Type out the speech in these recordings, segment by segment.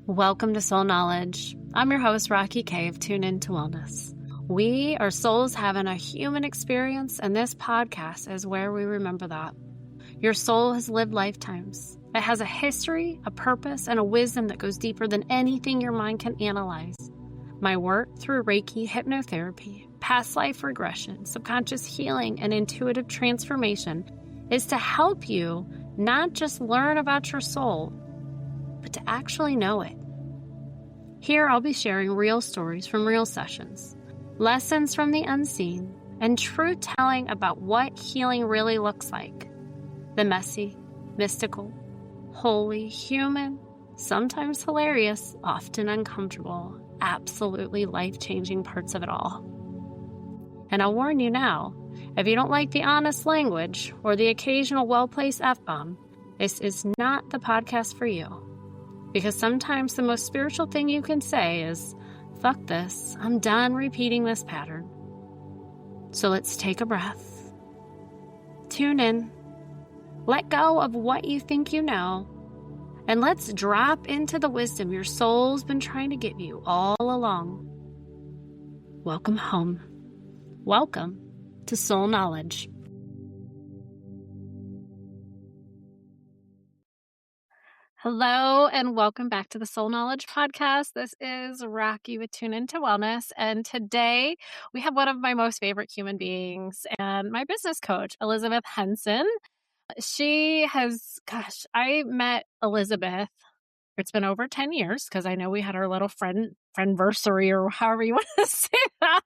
Welcome to Soul Knowledge. I'm your host, Rocky Cave. Tune in to Wellness. We are souls having a human experience, and this podcast is where we remember that. Your soul has lived lifetimes. It has a history, a purpose, and a wisdom that goes deeper than anything your mind can analyze. My work through Reiki, hypnotherapy, past life regression, subconscious healing, and intuitive transformation is to help you not just learn about your soul, but to actually know it. Here I'll be sharing real stories from real sessions, lessons from the unseen, and truth-telling about what healing really looks like. The messy, mystical, holy, human, sometimes hilarious, often uncomfortable, absolutely life-changing parts of it all. And I'll warn you now, if you don't like the honest language or the occasional well-placed F-bomb, this is not the podcast for you. Because sometimes the most spiritual thing you can say is, fuck this, I'm done repeating this pattern. So let's take a breath. Tune in. Let go of what you think you know. And let's drop into the wisdom your soul's been trying to give you all along. Welcome home. Welcome to Soul Knowledge. Hello, and welcome back to the Soul Knowledge Podcast. This is Rocky with Tune Into Wellness, and today we have one of my most favorite human beings and my business coach, Elizabeth Henson. I met Elizabeth, it's been over 10 years because I know we had our little friendversary or however you want to say that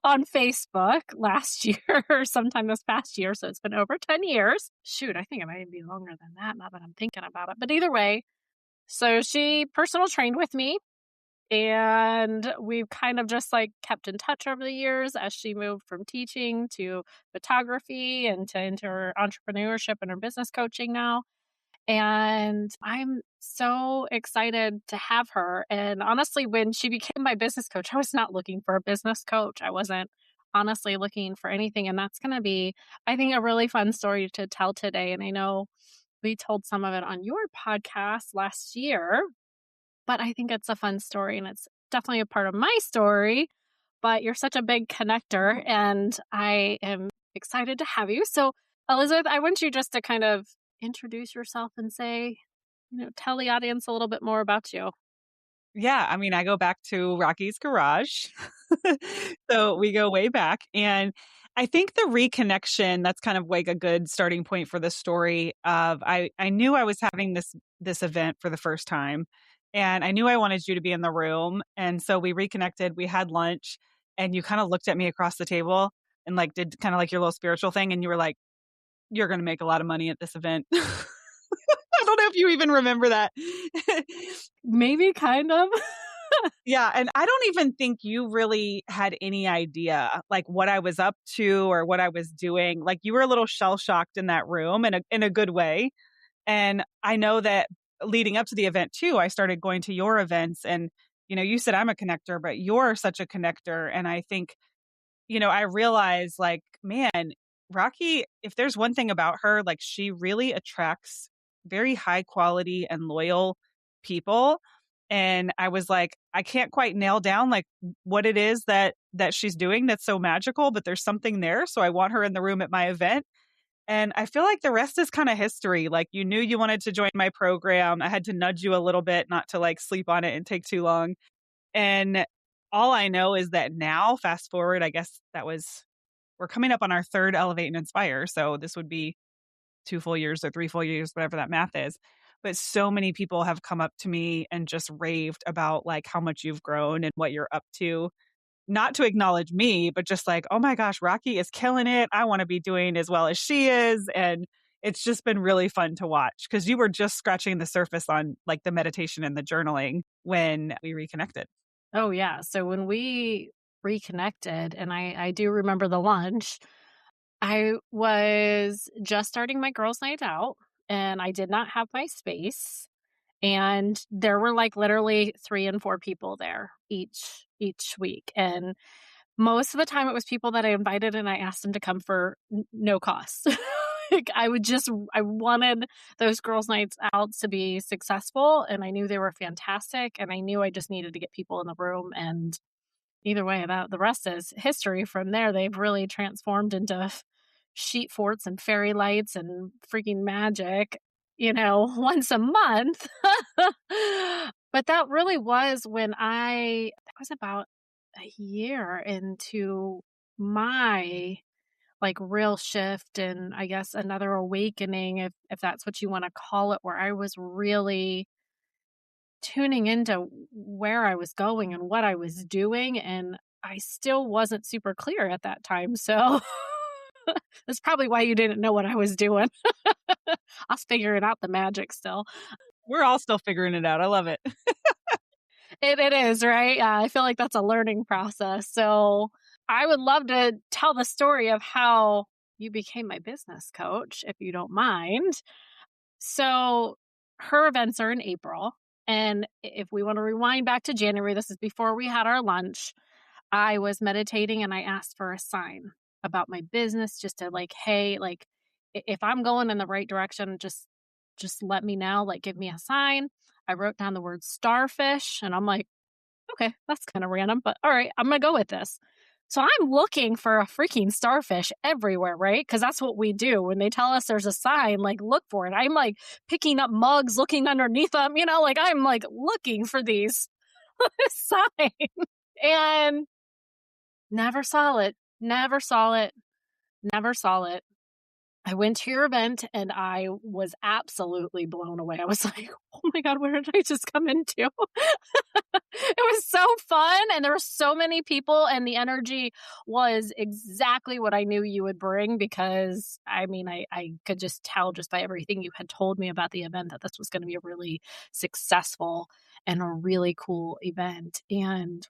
on Facebook last year or sometime this past year. So it's been over 10 years. Shoot, I think it might be longer than that now that I'm thinking about it. But either way, so she personal trained with me and we've kind of just like kept in touch over the years as she moved from teaching to photography and into her entrepreneurship and her business coaching now. And I'm so excited to have her. And honestly, when she became my business coach, I was not looking for a business coach. I wasn't honestly looking for anything. And that's going to be, I think, a really fun story to tell today. And I know we told some of it on your podcast last year, but I think it's a fun story and it's definitely a part of my story. But you're such a big connector and I am excited to have you. So, Elizabeth, I want you just to kind of introduce yourself and say, tell the audience a little bit more about you. Yeah, I mean, I go back to Rocky's garage. So we go way back. And I think the reconnection, that's kind of like a good starting point for the story of I knew I was having this event for the first time. And I knew I wanted you to be in the room. And so we reconnected, we had lunch, and you kind of looked at me across the table and like did kind of like your little spiritual thing. And you were like, you're going to make a lot of money at this event. I don't know if you even remember that. Maybe kind of. Yeah. And I don't even think you really had any idea like what I was up to or what I was doing. Like you were a little shell shocked in that room in a good way. And I know that leading up to the event too, I started going to your events and, you said I'm a connector, but you're such a connector. And I think, I realized like, man, Rocky, if there's one thing about her, like she really attracts very high quality and loyal people. And I was like, I can't quite nail down like what it is that she's doing that's so magical, but there's something there. So I want her in the room at my event. And I feel like the rest is kind of history. Like you knew you wanted to join my program. I had to nudge you a little bit, not to like sleep on it and take too long. And all I know is that now, fast forward, I guess we're coming up on our third Elevate and Inspire. So this would be 2 full years or 3 full years, whatever that math is. But so many people have come up to me and just raved about like how much you've grown and what you're up to. Not to acknowledge me, but just like, oh my gosh, Rocky is killing it. I want to be doing as well as she is. And it's just been really fun to watch because you were just scratching the surface on like the meditation and the journaling when we reconnected. Oh, yeah. So when we reconnected, and I do remember the lunch, I was just starting my girls' night out and I did not have my space. And there were like literally 3 and 4 people there each week. And most of the time it was people that I invited and I asked them to come for no cost. I wanted those girls' nights out to be successful, and I knew they were fantastic, and I knew I just needed to get people in the room. And either way, the rest is history from there. They've really transformed into sheet forts and fairy lights and freaking magic, once a month. But that really was that was about a year into my like real shift, and I guess another awakening, if that's what you want to call it, where I was really tuning into where I was going and what I was doing, and I still wasn't super clear at that time. So that's probably why you didn't know what I was doing. I was figuring out the magic still. We're all still figuring it out. I love it. It is, right? Yeah, I feel like that's a learning process. So I would love to tell the story of how you became my business coach, if you don't mind. So her events are in April. And if we want to rewind back to January, this is before we had our lunch. I was meditating and I asked for a sign about my business, just to like, hey, like if I'm going in the right direction, just let me know, like give me a sign. I wrote down the word starfish and I'm like, okay, that's kind of random, but all right, I'm going to go with this. So I'm looking for a freaking starfish everywhere, right? Because that's what we do. When they tell us there's a sign, like look for it. I'm like picking up mugs, looking underneath them, like I'm like looking for these signs. And never saw it, never saw it, never saw it. I went to your event and I was absolutely blown away. I was like, oh my God, where did I just come into? It was so fun and there were so many people and the energy was exactly what I knew you would bring, because I mean, I could just tell just by everything you had told me about the event that this was going to be a really successful and a really cool event. And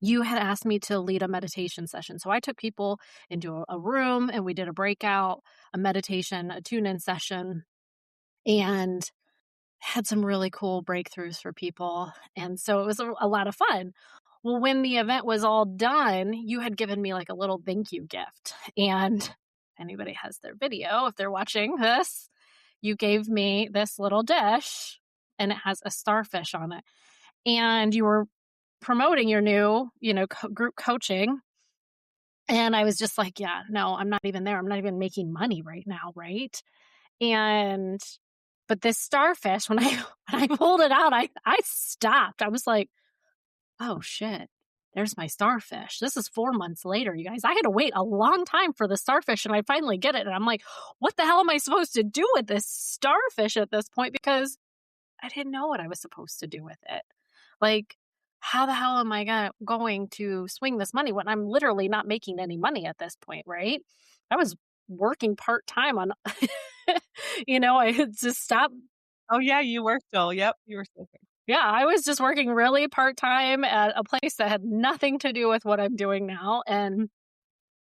you had asked me to lead a meditation session. So I took people into a room and we did a breakout, a meditation, a tune-in session, and had some really cool breakthroughs for people. And so it was a lot of fun. Well, when the event was all done, you had given me like a little thank you gift. And if anybody has their video, if they're watching this, you gave me this little dish and it has a starfish on it. And you were promoting your new, group coaching. And I was just like, yeah, no, I'm not even there. I'm not even making money right now. Right. And, but this starfish, when I, when I pulled it out, I stopped. I was like, oh shit, there's my starfish. This is 4 months later, you guys. I had to wait a long time for the starfish and I finally get it. And I'm like, what the hell am I supposed to do with this starfish at this point? Because I didn't know what I was supposed to do with it. Like, how the hell am I going to swing this money when I'm literally not making any money at this point, right? I was working part-time on, I had just stopped. Oh, yeah, you were still. Yep, you were still. Yeah, I was just working really part-time at a place that had nothing to do with what I'm doing now. And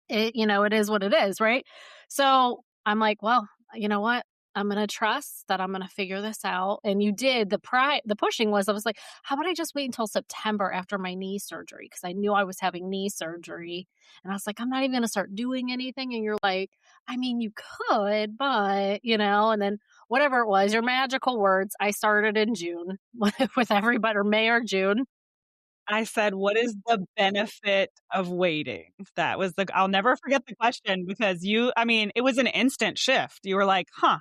it is what it is, right? So I'm like, well, you know what? I'm going to trust that I'm going to figure this out. And you did. The pushing was, I was like, how about I just wait until September after my knee surgery? Because I knew I was having knee surgery. And I was like, I'm not even going to start doing anything. And you're like, I mean, you could, but, and then whatever it was, your magical words, I started in June with everybody, or May or June. I said, "What is the benefit of waiting?" That was I'll never forget the question because it was an instant shift. You were like, "Huh,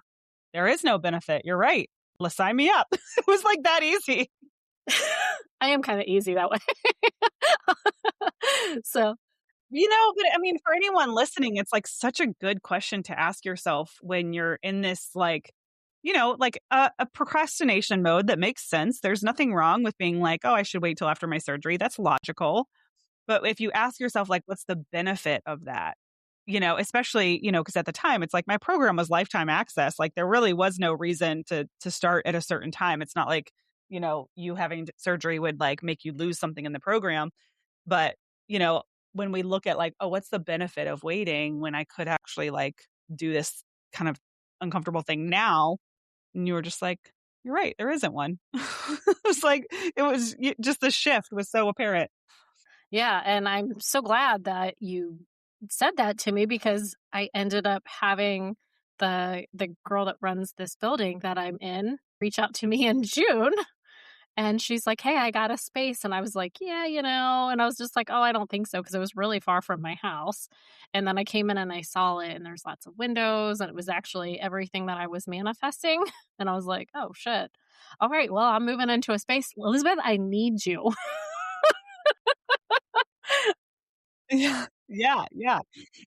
there is no benefit. You're right. Let's sign me up." It was like that easy. I am kind of easy that way. So, But for anyone listening, it's like such a good question to ask yourself when you're in this a procrastination mode that makes sense. There's nothing wrong with being like, "Oh, I should wait till after my surgery." That's logical. But if you ask yourself, like, what's the benefit of that? Especially, because at the time it's like my program was lifetime access. Like there really was no reason to start at a certain time. It's not like, you having surgery would like make you lose something in the program. But, when we look at like, oh, what's the benefit of waiting when I could actually like do this kind of uncomfortable thing now? And you were just like, you're right, there isn't one. Just the shift was so apparent. yeah. And I'm so glad that you said that to me, because I ended up having the girl that runs this building that I'm in reach out to me in June, and she's like, "Hey, I got a space." And I was like, "Yeah, and I was just like, "Oh, I don't think so," because it was really far from my house. And then I came in and I saw it, and there's lots of windows, and it was actually everything that I was manifesting. And I was like, "Oh shit. All right, well, I'm moving into a space. Elizabeth, I need you." Yeah. Yeah, yeah.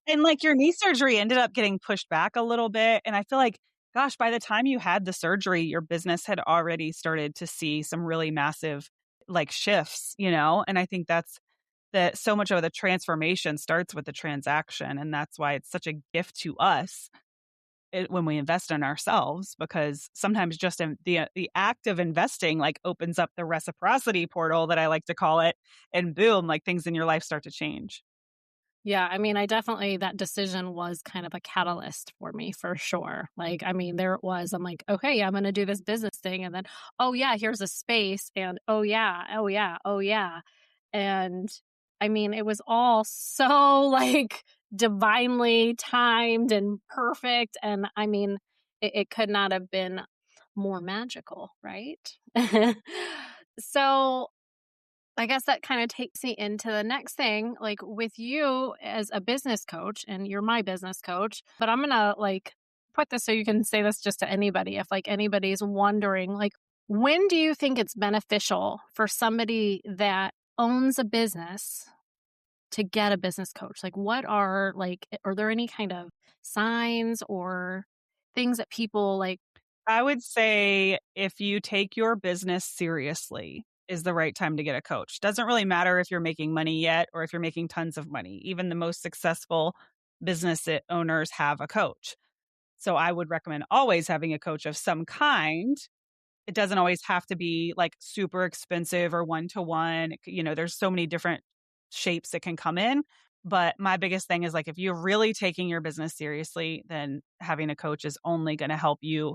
And, like, your knee surgery ended up getting pushed back a little bit, and I feel like, gosh, by the time you had the surgery, your business had already started to see some really massive, like, shifts, and I think that so much of the transformation starts with the transaction, and that's why it's such a gift to us when we invest in ourselves, because sometimes just in the act of investing, like, opens up the reciprocity portal that I like to call it, and boom, like, things in your life start to change. Yeah, I mean, I definitely that decision was kind of a catalyst for me for sure. Like, I mean, there it was. I'm like, okay, I'm going to do this business thing. And then, oh, yeah, here's a space. And oh, yeah, oh, yeah, oh, yeah. And I mean, it was all so like divinely timed and perfect. And I mean, it could not have been more magical, right? So I guess that kind of takes me into the next thing, like with you as a business coach, and you're my business coach, but I'm going to like put this so you can say this just to anybody. If like anybody's wondering, like, when do you think it's beneficial for somebody that owns a business to get a business coach? Like, what are like, are there any kind of signs or things that people like? I would say if you take your business seriously is the right time to get a coach. Doesn't really matter if you're making money yet or if you're making tons of money. Even the most successful owners have a coach. So I would recommend always having a coach of some kind. It doesn't always have to be like super expensive or one to one. There's so many different shapes it can come in. But my biggest thing is like if you're really taking your business seriously, then having a coach is only going to help you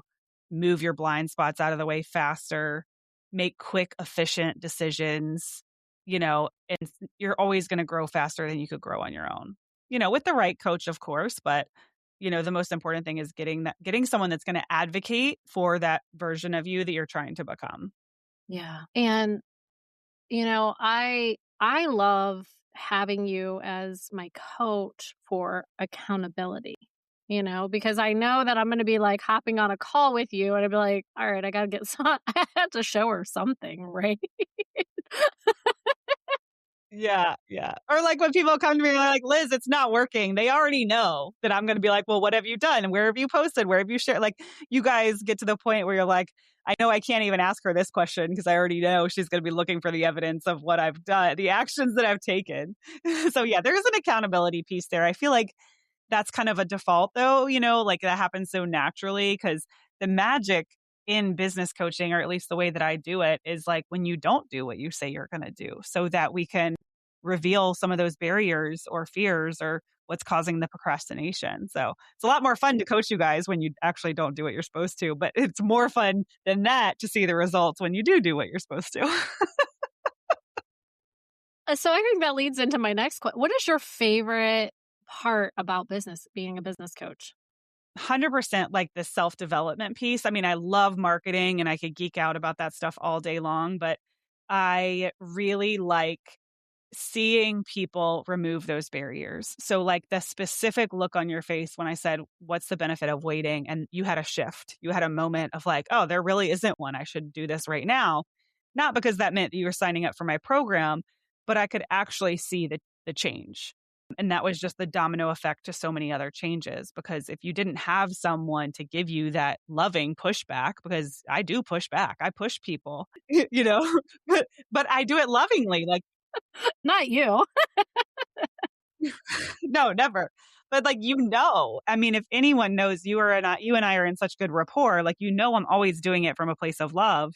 move your blind spots out of the way faster, make quick, efficient decisions, and you're always going to grow faster than you could grow on your own. With the right coach, of course, but the most important thing is getting someone that's going to advocate for that version of you that you're trying to become. Yeah. And I love having you as my coach for accountability, because I know that I'm going to be like hopping on a call with you and I'd be like, all right, I got to get some, I have to show her something, right? Yeah, yeah. Or like when people come to me and they're like, "Liz, it's not working." They already know that I'm gonna be like, "Well, what have you done? Where have you posted? Where have you shared?" Like, you guys get to the point where you're like, "I know I can't even ask her this question because I already know she's gonna be looking for the evidence of what I've done, the actions that I've taken." So yeah, there is an accountability piece there. I feel like that's kind of a default though, like that happens so naturally because the magic in business coaching, or at least the way that I do it, is like when you don't do what you say you're going to do so that we can reveal some of those barriers or fears or what's causing the procrastination. So it's a lot more fun to coach you guys when you actually don't do what you're supposed to, but it's more fun than that to see the results when you do what you're supposed to. So I think that leads into my next question. What is your favorite part about business, being a business coach? 100% like the self-development piece. I mean, I love marketing and I could geek out about that stuff all day long, but I really like seeing people remove those barriers. So, like the specific look on your face when I said, "What's the benefit of waiting?" And you had a shift. You had a moment of like, "Oh, there really isn't one. I should do this right now." Not because that meant that you were signing up for my program, but I could actually see the change. And that was just the domino effect to so many other changes. Because if you didn't have someone to give you that loving pushback, because I do push back, I push people, you know, but I do it lovingly. Like, Not you. no, never. But like, I mean, if anyone knows you and I are in such good rapport, like, I'm always doing it from a place of love.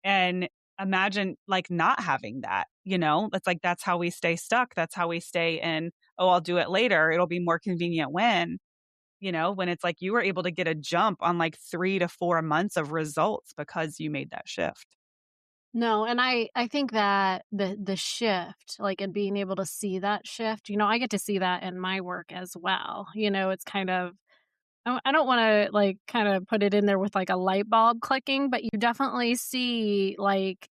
And imagine like not having that, That's like, that's how we stay stuck. That's how we stay in, oh, I'll do it later. It'll be more convenient when it's like you were able to get a jump on like 3 to 4 months of results because you made that shift. No, and I think that the shift, like, and being able to see that shift, I get to see that in my work as well. It's kind of I don't wanna, like, kinda put it in there with, like, a light bulb clicking, but you definitely see, like,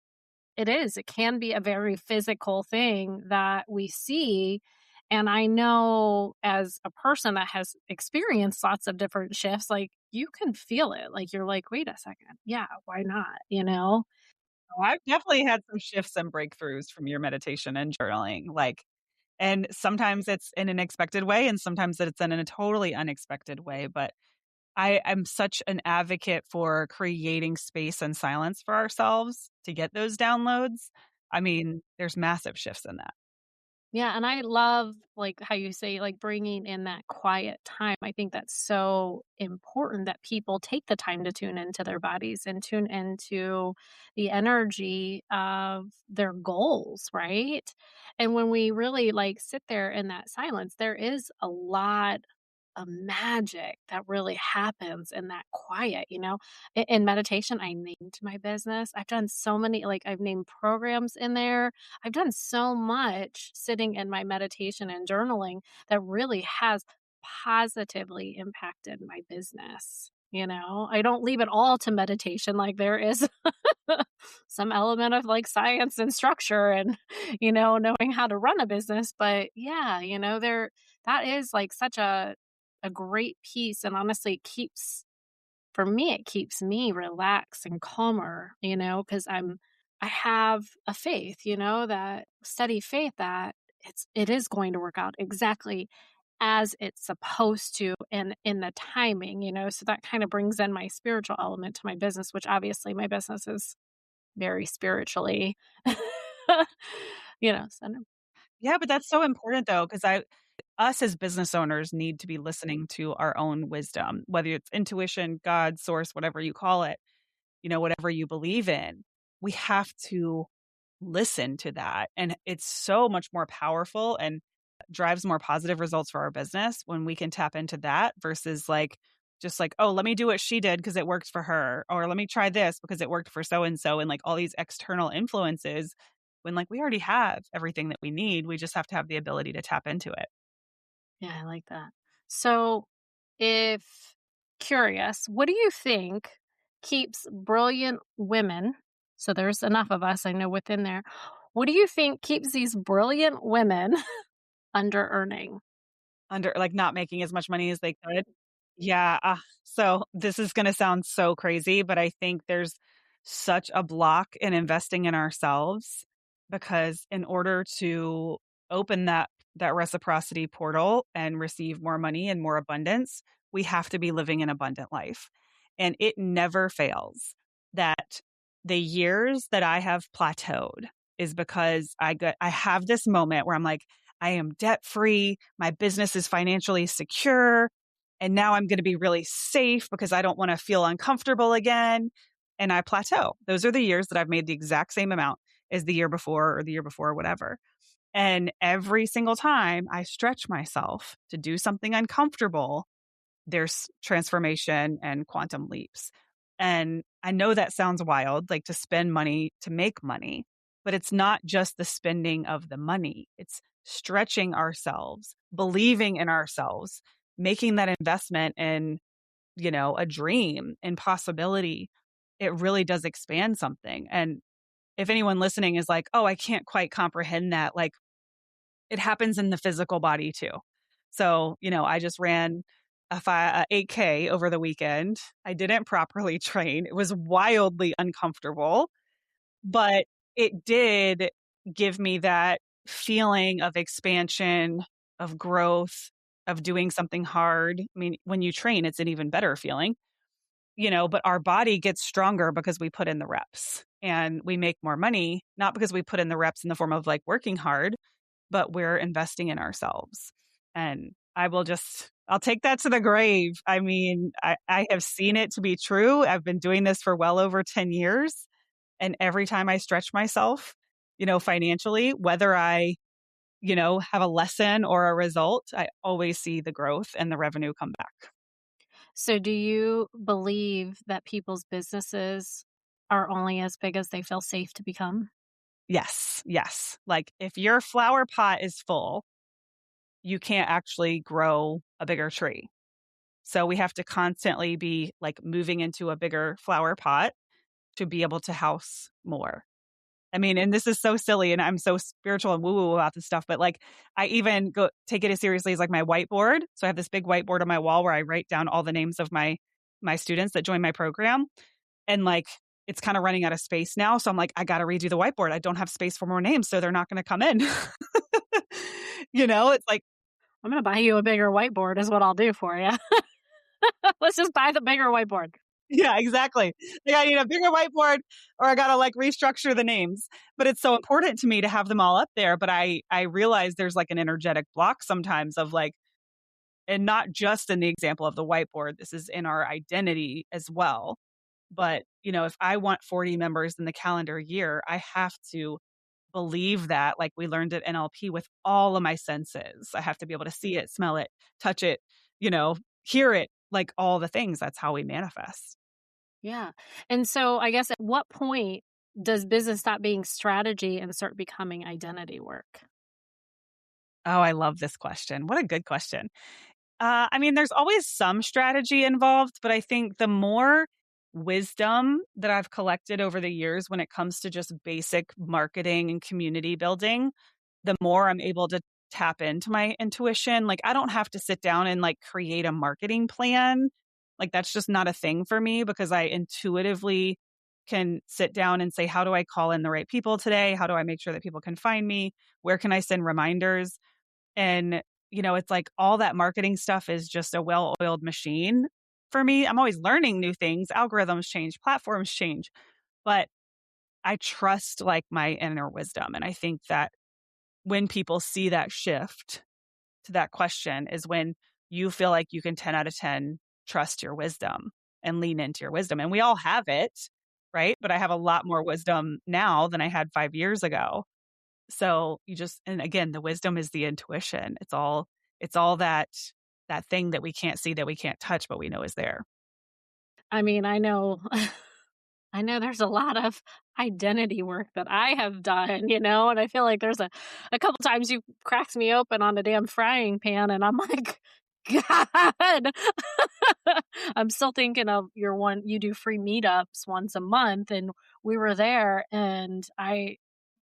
it can be a very physical thing that we see, and I know as a person that has experienced lots of different shifts, like, you can feel it, like, you're like, "Wait a second, yeah, why not?" You know? Oh, I've definitely had some shifts and breakthroughs from your meditation and journaling, like and sometimes it's in an expected way, and sometimes it's in a totally unexpected way, but I'm such an advocate for creating space and silence for ourselves to get those downloads. I mean, there's massive shifts in that. Yeah, and I love, like, how you say, like, bringing in that quiet time. I think that's so important that people take the time to tune into their bodies and tune into the energy of their goals, right? And when we really, like, sit there in that silence, there is a lot of magic that really happens in that quiet, you know? In meditation, I named my business. I've done so many, like, I've named programs in there. I've done so much sitting in my meditation and journaling that really has positively impacted my business. You know, I don't leave it all to meditation. Like, there is some element of like science and structure and, knowing how to run a business. But yeah, that is like such a great piece. And honestly, for me, it keeps me relaxed and calmer, because I have a faith, that steady faith that it is going to work out exactly as it's supposed to and in the timing, so that kind of brings in my spiritual element to my business, which obviously my business is very spiritually, centered. Yeah, but that's so important though, because I us as business owners need to be listening to our own wisdom, whether it's intuition, God, source, whatever you call it, whatever you believe in. We have to listen to that. And it's so much more powerful and drives more positive results for our business when we can tap into that versus like, just like, oh, let me do what she did because it worked for her. Or let me try this because it worked for so and so. And like all these external influences when like we already have everything that we need. We just have to have the ability to tap into it. Yeah, I like that. So, if curious, what do you think keeps brilliant women, so there's enough of us I know within there, what do you think keeps these brilliant women under earning? Under like, not making as much money as they could? Yeah, so this is gonna sound so crazy, but I think there's such a block in investing in ourselves because in order to open that reciprocity portal and receive more money and more abundance, we have to be living an abundant life, and it never fails that the years that I have plateaued is because I have this moment where I'm like, "I am debt-free, my business is financially secure, and now I'm gonna be really safe because I don't wanna feel uncomfortable again," and I plateau. Those are the years that I've made the exact same amount as the year before or the year before, whatever, and every single time I stretch myself to do something uncomfortable, there's transformation and quantum leaps. And I know that sounds wild, like to spend money to make money, but it's not just the spending of the money. It's stretching ourselves, believing in ourselves, making that investment in, a dream and possibility. It really does expand something. And if anyone listening is like, oh, I can't quite comprehend that, like it happens in the physical body too. So, I just ran a 8K over the weekend. I didn't properly train. It was wildly uncomfortable, but it did give me that feeling of expansion, of growth, of doing something hard. I mean, when you train, it's an even better feeling, but our body gets stronger because we put in the reps and we make more money, not because we put in the reps in the form of like working hard, but we're investing in ourselves. And I'll take that to the grave. I mean, I have seen it to be true. I've been doing this for well over 10 years. And every time I stretch myself, financially, whether I, have a lesson or a result, I always see the growth and the revenue come back. So, do you believe that people's businesses are only as big as they feel safe to become? Yes. Yes. Like if your flower pot is full, you can't actually grow a bigger tree. So we have to constantly be like moving into a bigger flower pot to be able to house more. I mean, and this is so silly and I'm so spiritual and woo woo about this stuff, but like I even go take it as seriously as like my whiteboard. So I have this big whiteboard on my wall where I write down all the names of my students that join my program. And like it's kind of running out of space now. So I'm like, I got to redo the whiteboard. I don't have space for more names. So they're not going to come in. It's like, I'm going to buy you a bigger whiteboard is what I'll do for you. Let's just buy the bigger whiteboard. yeah, exactly. Like I need a bigger whiteboard or I got to like restructure the names. But it's so important to me to have them all up there. But I realize there's like an energetic block sometimes of like, and not just in the example of the whiteboard, this is in our identity as well. But, if I want 40 members in the calendar year, I have to believe that, like we learned at NLP, with all of my senses. I have to be able to see it, smell it, touch it, hear it, like all the things. That's how we manifest. Yeah. And so I guess at what point does business stop being strategy and start becoming identity work? Oh, I love this question. What a good question. I mean, there's always some strategy involved, but I think the more wisdom that I've collected over the years when it comes to just basic marketing and community building, the more I'm able to tap into my intuition. Like, I don't have to sit down and like create a marketing plan. Like, that's just not a thing for me because I intuitively can sit down and say, how do I call in the right people today? How do I make sure that people can find me? Where can I send reminders? And, it's like all that marketing stuff is just a well oiled machine for me. I'm always learning new things. Algorithms change, platforms change, but I trust like my inner wisdom. And I think that when people see that shift to that question is when you feel like you can 10 out of 10 trust your wisdom and lean into your wisdom. And we all have it, right? But I have a lot more wisdom now than I had 5 years ago. So and again, the wisdom is the intuition. It's all that thing that we can't see, that we can't touch, but we know is there. I mean, I know I know there's a lot of identity work that I have done, and I feel like there's a couple times you cracked me open on the damn frying pan and I'm like, God. I'm still thinking of your one you do free meetups once a month and we were there and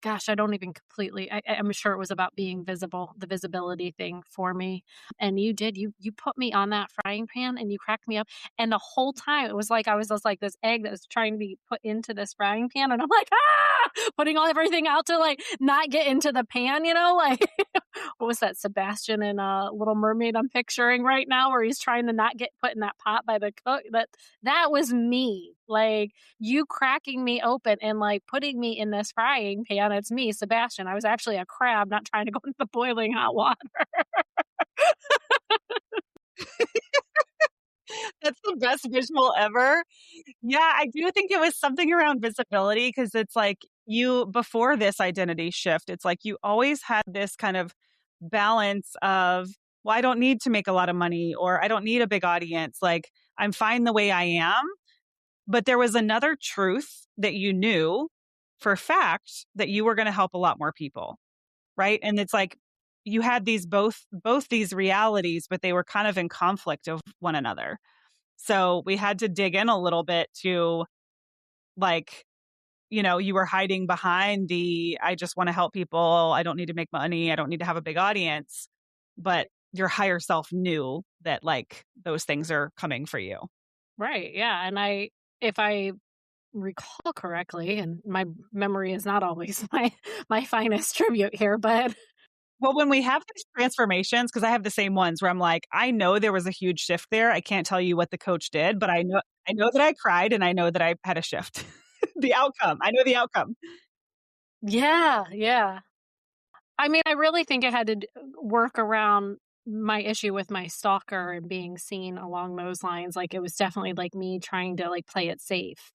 gosh, I don't even completely I'm sure it was about being visible, the visibility thing for me, and you put me on that frying pan and you cracked me up, and the whole time it was like I was just like this egg that was trying to be put into this frying pan, and I'm like, "Ah!" Putting all everything out to, like, not get into the pan, like, what was that, Sebastian in, Little Mermaid I'm picturing right now where he's trying to not get put in that pot by the cook, that was me, like, you cracking me open and like putting me in this frying pan. It's me, Sebastian. I was actually a crab, not trying to go into the boiling hot water. That's the best visual ever. Yeah, I do think it was something around visibility because it's like before this identity shift, it's like you always had this kind of balance of, well, I don't need to make a lot of money or I don't need a big audience. Like, I'm fine the way I am. But there was another truth that you knew for a fact that you were going to help a lot more people. Right. And it's like you had these both these realities, but they were kind of in conflict of one another. So we had to dig in a little bit to like, you were hiding behind I just want to help people. I don't need to make money. I don't need to have a big audience. But your higher self knew that like those things are coming for you. Right. Yeah. And if I recall correctly, and my memory is not always my finest tribute here, but Well, when we have these transformations, because I have the same ones where I'm like, I know there was a huge shift there. I can't tell you what the coach did, but I know that I cried and I know that I had a shift. The outcome. I know the outcome. yeah, yeah. I mean, I really think it had to work around my issue with my stalker and being seen along those lines. Like, it was definitely like me trying to like play it safe.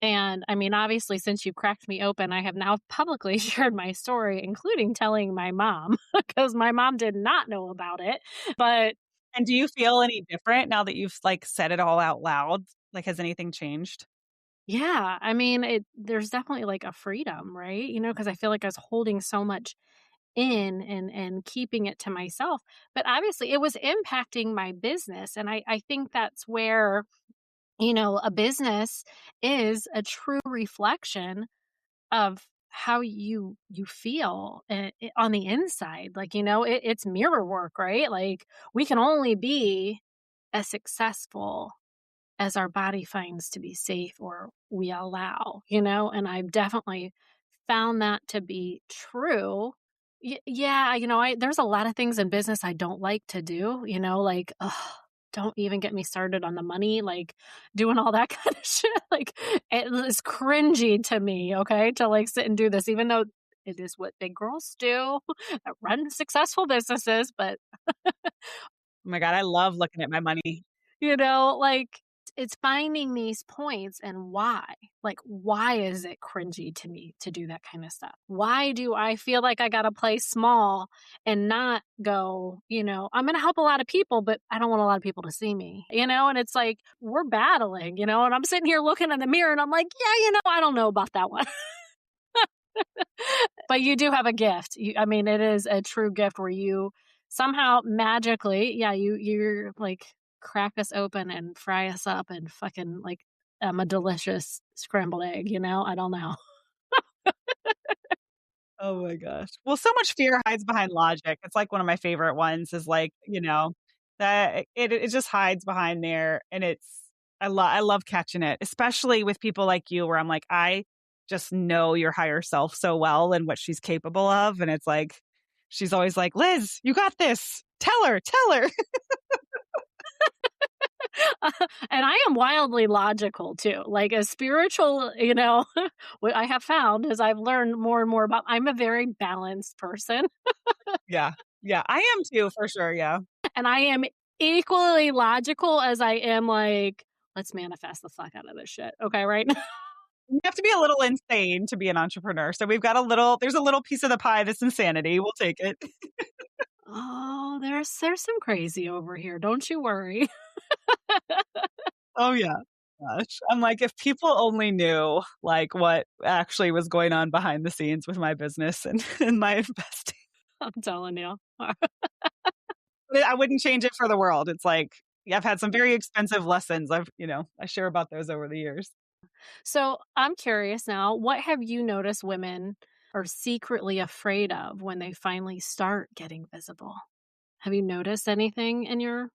And I mean, obviously, since you cracked me open, I have now publicly shared my story, including telling my mom, because my mom did not know about it. But And do you feel any different now that you've like said it all out loud? Like, has anything changed? yeah, I mean, there's definitely like a freedom, right? Because I feel like I was holding so much in and keeping it to myself. But obviously it was impacting my business. And I think that's where, a business is a true reflection of how you feel on the inside. Like, it's mirror work, right? Like, we can only be as successful as our body finds to be safe or we allow, and I've definitely found that to be true. Yeah, there's a lot of things in business I don't like to do, like, ugh, don't even get me started on the money, like doing all that kind of shit. Like, it is cringy to me, okay, to like sit and do this, even though it is what big girls do that run successful businesses. But Oh my God, I love looking at my money. Like, it's finding these points and why. Like, why is it cringy to me to do that kind of stuff? Why do I feel like I got to play small and not go, I'm going to help a lot of people, but I don't want a lot of people to see me, and it's like we're battling, and I'm sitting here looking in the mirror and I'm like, yeah, I don't know about that one. But you do have a gift. I mean, it is a true gift where you somehow magically, yeah, you're like crack us open and fry us up and fucking like a delicious scrambled egg. I don't know. Oh my gosh. Well, so much fear hides behind logic. It's like one of my favorite ones is like, that it just hides behind there. And I love catching it, especially with people like you where I'm like, I just know your higher self so well and what she's capable of. And it's like, she's always like, Liz, you got this. Tell her. And I am wildly logical too. Like a spiritual, what I have found as I've learned more and more about, I'm a very balanced person. Yeah. Yeah. I am too, for sure. Yeah. And I am equally logical as I am like, let's manifest the fuck out of this shit. Okay, right? You have to be a little insane to be an entrepreneur. So there's a little piece of the pie that's insanity. We'll take it. Oh, there's some crazy over here. Don't you worry. Oh yeah. Gosh. I'm like, if people only knew like what actually was going on behind the scenes with my business and, and my investing, I'm telling you. I wouldn't change it for the world. It's like, yeah, I've had some very expensive lessons. I share about those over the years. So I'm curious now, what have you noticed women are secretly afraid of when they finally start getting visible? Have you noticed anything in your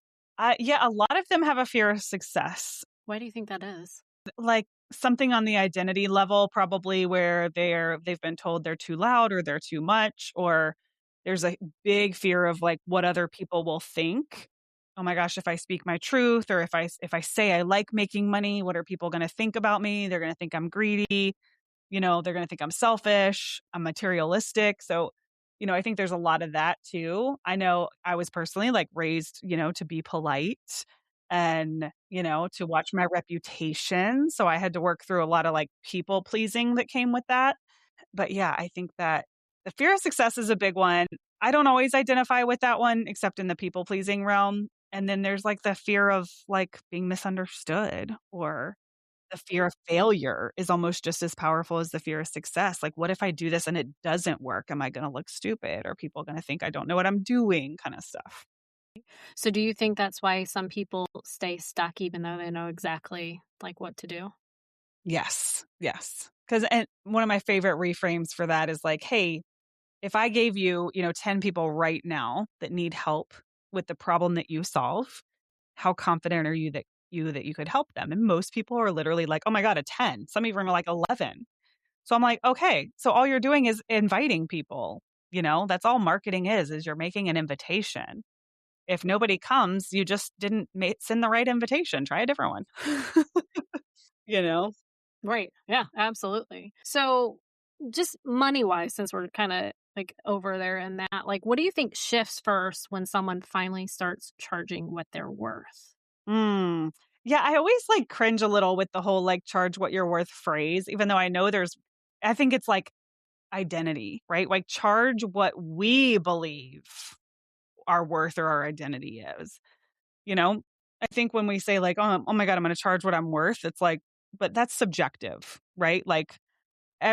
Yeah, a lot of them have a fear of success. why do you think that is? Like something on the identity level, probably where they've been told they're too loud or they're too much, or there's a big fear of like what other people will think. Oh my gosh, if I speak my truth or if I say I like making money, what are people going to think about me? They're going to think I'm greedy. They're going to think I'm selfish, I'm materialistic. So, I think there's a lot of that too. I know I was personally like raised, to be polite and, to watch my reputation. So I had to work through a lot of like people pleasing that came with that. But yeah, I think that the fear of success is a big one. I don't always identify with that one, except in the people pleasing realm. And then there's like the fear of like being misunderstood or the fear of failure is almost just as powerful as the fear of success. Like, what if I do this and it doesn't work? Am I going to look stupid? Are people going to think I don't know what I'm doing? Kind of stuff. So do you think that's why some people stay stuck even though they know exactly like what to do? Yes. Yes. Because and one of my favorite reframes for that is like, hey, if I gave you, 10 people right now that need help with the problem that you solve, how confident are you that you could help them? And most people are literally like, oh my God, a 10. Some even are like 11. So I'm like, okay, so all you're doing is inviting people, that's all marketing is you're making an invitation. If nobody comes, you just didn't send the right invitation. Try a different one. you know? Right. Yeah, absolutely. So just money wise, since we're kind of like over there in that, like, what do you think shifts first when someone finally starts charging what they're worth? Mm. Yeah, I always like cringe a little with the whole like charge what you're worth phrase, even though I think it's like identity, right? Like charge what we believe our worth or our identity is. You know, I think when we say like, oh my God, I'm going to charge what I'm worth, it's like, but that's subjective, right? Like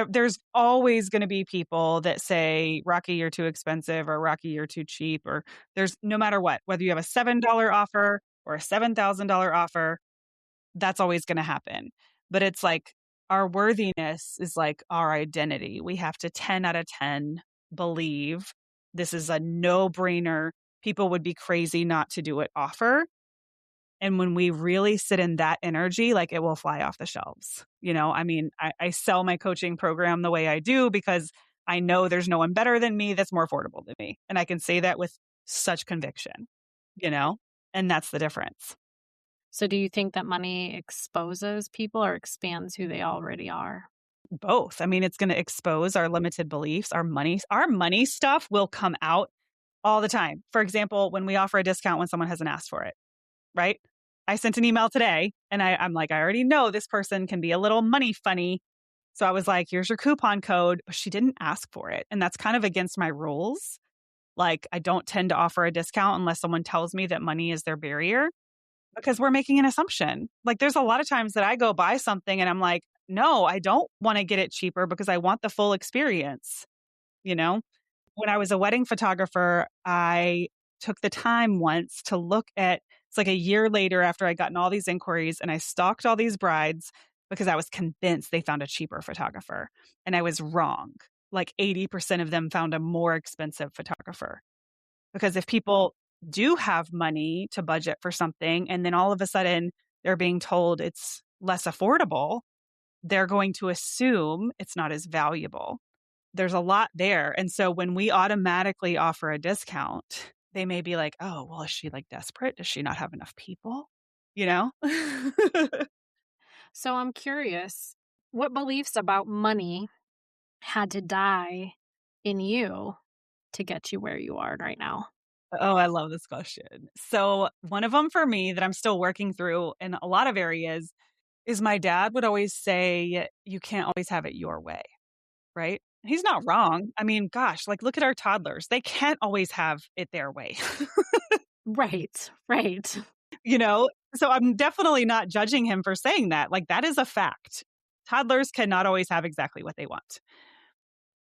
There's always going to be people that say, Rocky, you're too expensive, or Rocky, you're too cheap, or there's no matter what, whether you have a $7 offer or a $7,000 offer, that's always going to happen. But it's like our worthiness is like our identity. We have to 10 out of 10 believe this is a no brainer. People would be crazy not to do it offer. And when we really sit in that energy, like it will fly off the shelves. I mean, I sell my coaching program the way I do because I know there's no one better than me that's more affordable than me. And I can say that with such conviction, you know, and that's the difference. So do you think that money exposes people or expands who they already are? Both. I mean, it's going to expose our limited beliefs, our money stuff will come out all the time. For example, when we offer a discount when someone hasn't asked for it, right? I sent an email today and I'm like, I already know this person can be a little money funny. So I was like, here's your coupon code, but she didn't ask for it. And that's kind of against my rules. Like, I don't tend to offer a discount unless someone tells me that money is their barrier because we're making an assumption. Like, there's a lot of times that I go buy something and I'm like, no, I don't want to get it cheaper because I want the full experience. You know, when I was a wedding photographer, I took the time once to look at it's like a year later after I'd gotten all these inquiries and I stalked all these brides because I was convinced they found a cheaper photographer. And I was wrong. Like 80% of them found a more expensive photographer. Because if people do have money to budget for something and then all of a sudden they're being told it's less affordable, they're going to assume it's not as valuable. There's a lot there. And so when we automatically offer a discount, they may be like, oh, well, is she like desperate? Does she not have enough people? You know? So I'm curious, what beliefs about money had to die in you to get you where you are right now? Oh, I love this question. So one of them for me that I'm still working through in a lot of areas is my dad would always say, you can't always have it your way. Right? He's not wrong. I mean, gosh, like look at our toddlers. They can't always have it their way. Right, right. You know? So I'm definitely not judging him for saying that. Like that is a fact. Toddlers cannot always have exactly what they want.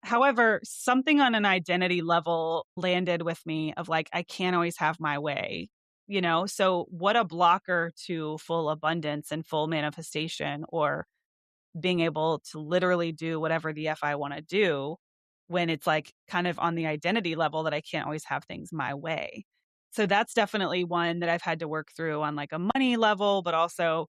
However, something on an identity level landed with me of like, I can't always have my way. So what a blocker to full abundance and full manifestation or being able to literally do whatever the F I want to do when it's like kind of on the identity level that I can't always have things my way. So that's definitely one that I've had to work through on like a money level, but also,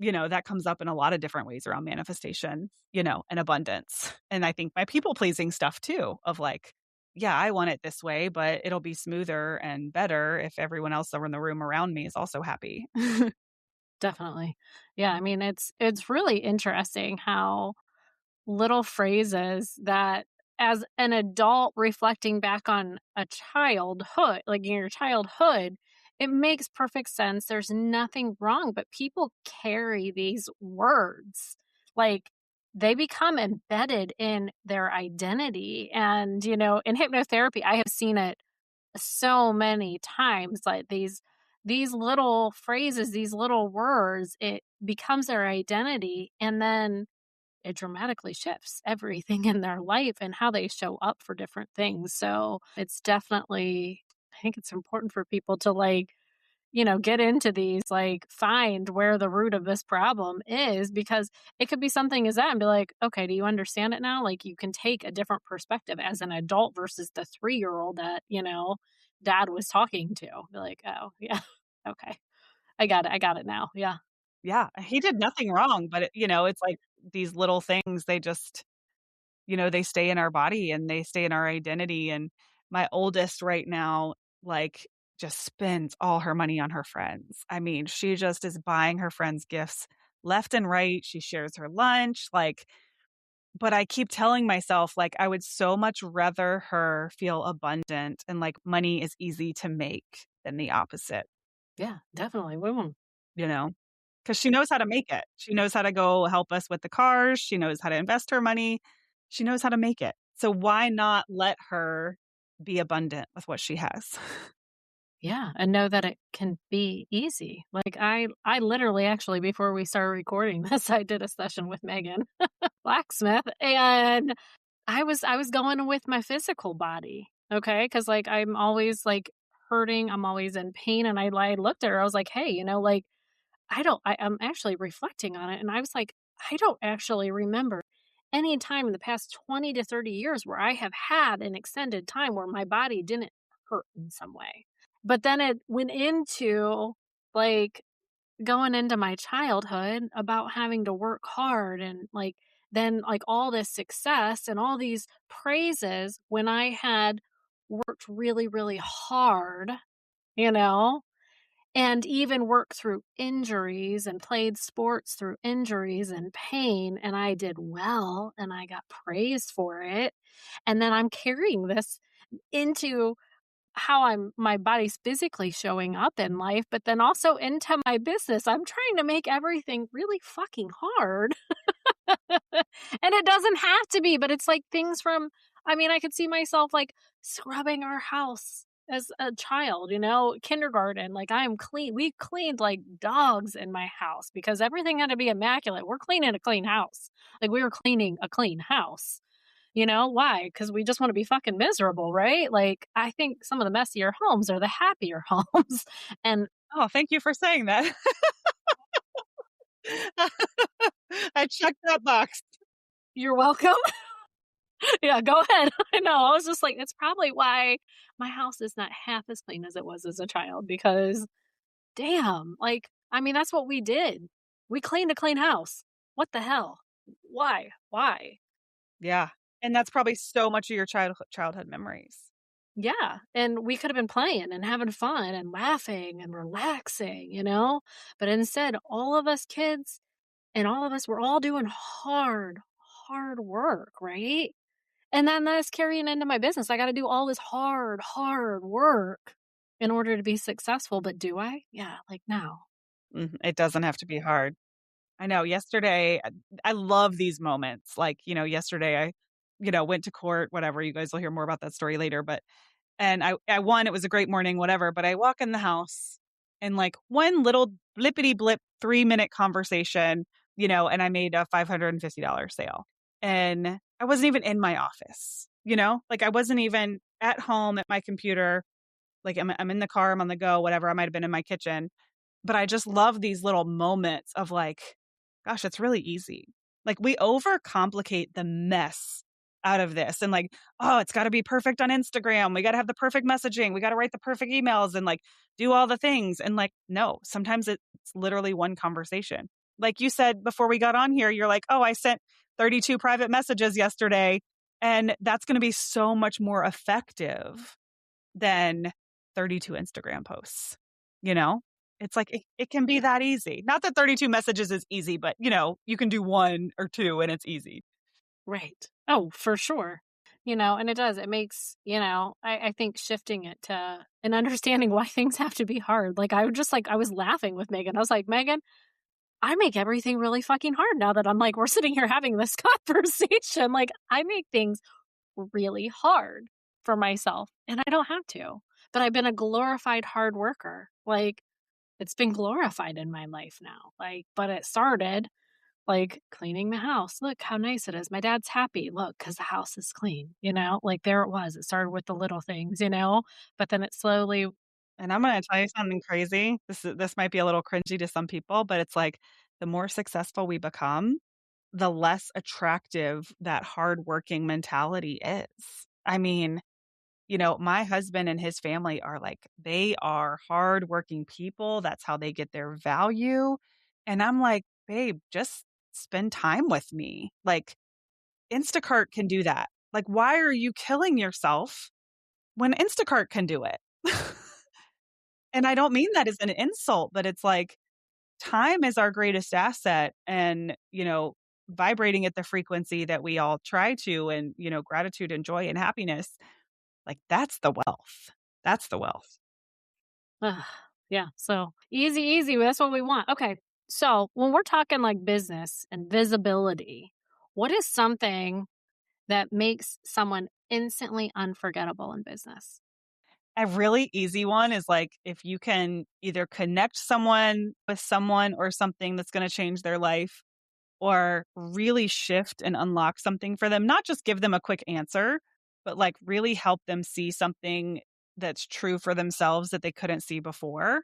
that comes up in a lot of different ways around manifestation, and abundance. And I think my people pleasing stuff too of like, yeah, I want it this way, but it'll be smoother and better if everyone else in the room around me is also happy. Definitely. Yeah, I mean, it's really interesting how little phrases that as an adult reflecting back on a childhood, like in your childhood, it makes perfect sense. There's nothing wrong, but people carry these words like they become embedded in their identity. And, in hypnotherapy, I have seen it so many times, like these little phrases, these little words, it becomes their identity. And then it dramatically shifts everything in their life and how they show up for different things. So it's definitely, I think it's important for people to get into these, like find where the root of this problem is, because it could be something as that and be like, okay, do you understand it now? Like you can take a different perspective as an adult versus the 3-year-old that, dad was talking to. Be like, oh, yeah, okay. I got it. I got it now. Yeah. Yeah, he did nothing wrong, but it's like these little things, they just, they stay in our body and they stay in our identity. And my oldest right now, like, just spends all her money on her friends. I mean, she just is buying her friends gifts left and right. She shares her lunch, like, but I keep telling myself, like, I would so much rather her feel abundant and like money is easy to make than the opposite, Yeah, definitely. Women. you know? Because she knows how to make it. She knows how to go help us with the cars. She knows how to invest her money. She knows how to make it. So why not let her be abundant with what she has? Yeah, and know that it can be easy. Like, I literally actually, before we started recording this, I did a session with Megan, blacksmith, and I was going with my physical body, okay? Because like, I'm always, like, hurting, I'm always in pain, and I looked at her, I was like, "Hey," like, I'm actually reflecting on it, and I was like, "I don't actually remember any time in the past 20 to 30 years where I have had an extended time where my body didn't hurt in some way." But then it went into, like, going into my childhood about having to work hard and, like, then, like, all this success and all these praises when I had worked really, really hard, you know? And even worked through injuries and played sports through injuries and pain, and I did well, and I got praised for it, and then I'm carrying this into how my body's physically showing up in life, but then also into my business. I'm trying to make everything really fucking hard. And it doesn't have to be, but it's like things from, I mean, I could see myself like scrubbing our house as a child, kindergarten. Like, I am clean. We cleaned like dogs in my house because everything had to be immaculate. We're cleaning a clean house. Like, we were cleaning a clean house. Why? Because we just want to be fucking miserable, right? Like, I think some of the messier homes are the happier homes. And Oh, thank you for saying that. I checked that box. you're welcome. Yeah, go ahead. I know. I was just like, it's probably why my house is not half as clean as it was as a child because damn, like, I mean, that's what we did. We cleaned a clean house. What the hell? Why? Why? Yeah. And that's probably so much of your childhood memories. Yeah. And we could have been playing and having fun and laughing and relaxing, But instead, all of us kids and all of us were all doing hard, hard work, right? And then that's carrying into my business. I gotta do all this hard, hard work in order to be successful, but do I? Yeah, like, no. It doesn't have to be hard. I know yesterday, I love these moments. Like, yesterday I, went to court, whatever. You guys will hear more about that story later. But, and I won. It was a great morning, whatever. But I walk in the house and like one little blippity blip 3-minute conversation, and I made a $550 sale. And I wasn't even in my office, like I wasn't even at home at my computer. Like I'm in the car, I'm on the go, whatever. I might have been in my kitchen, but I just love these little moments of like, gosh, it's really easy. Like we overcomplicate the mess out of this and like, oh, it's got to be perfect on Instagram. We got to have the perfect messaging. We got to write the perfect emails and like do all the things. And like, no, sometimes it's literally one conversation. Like you said before we got on here, you're like, oh, I sent 32 private messages yesterday. And that's going to be so much more effective than 32 Instagram posts, you know? It's like it can be that easy. Not that 32 messages is easy, but you can do 1 or 2 and it's easy. Right. Oh, for sure. And it does. It makes, I think shifting it to and understanding why things have to be hard. Like, I was laughing with Megan. I was like, Megan, I make everything really fucking hard now that I'm like, we're sitting here having this conversation. Like, I make things really hard for myself and I don't have to. But I've been a glorified hard worker. Like, it's been glorified in my life now. Like, but it started like cleaning the house. Look how nice it is. My dad's happy. Look, because the house is clean, Like, there it was. It started with the little things. But then it slowly. And I'm gonna tell you something crazy. This might be a little cringy to some people, but it's like the more successful we become, the less attractive that hardworking mentality is. I mean, my husband and his family are like, they are hardworking people. That's how they get their value. And I'm like, babe, just spend time with me. Like, Instacart can do that. Like, why are you killing yourself when Instacart can do it? And I don't mean that as an insult, but it's like time is our greatest asset. And, vibrating at the frequency that we all try to, and, gratitude and joy and happiness, like that's the wealth. That's the wealth. Ugh, yeah. So easy, easy. That's what we want. Okay. So when we're talking like business and visibility, what is something that makes someone instantly unforgettable in business? A really easy one is like if you can either connect someone with someone or something that's going to change their life or really shift and unlock something for them, not just give them a quick answer, but like really help them see something that's true for themselves that they couldn't see before.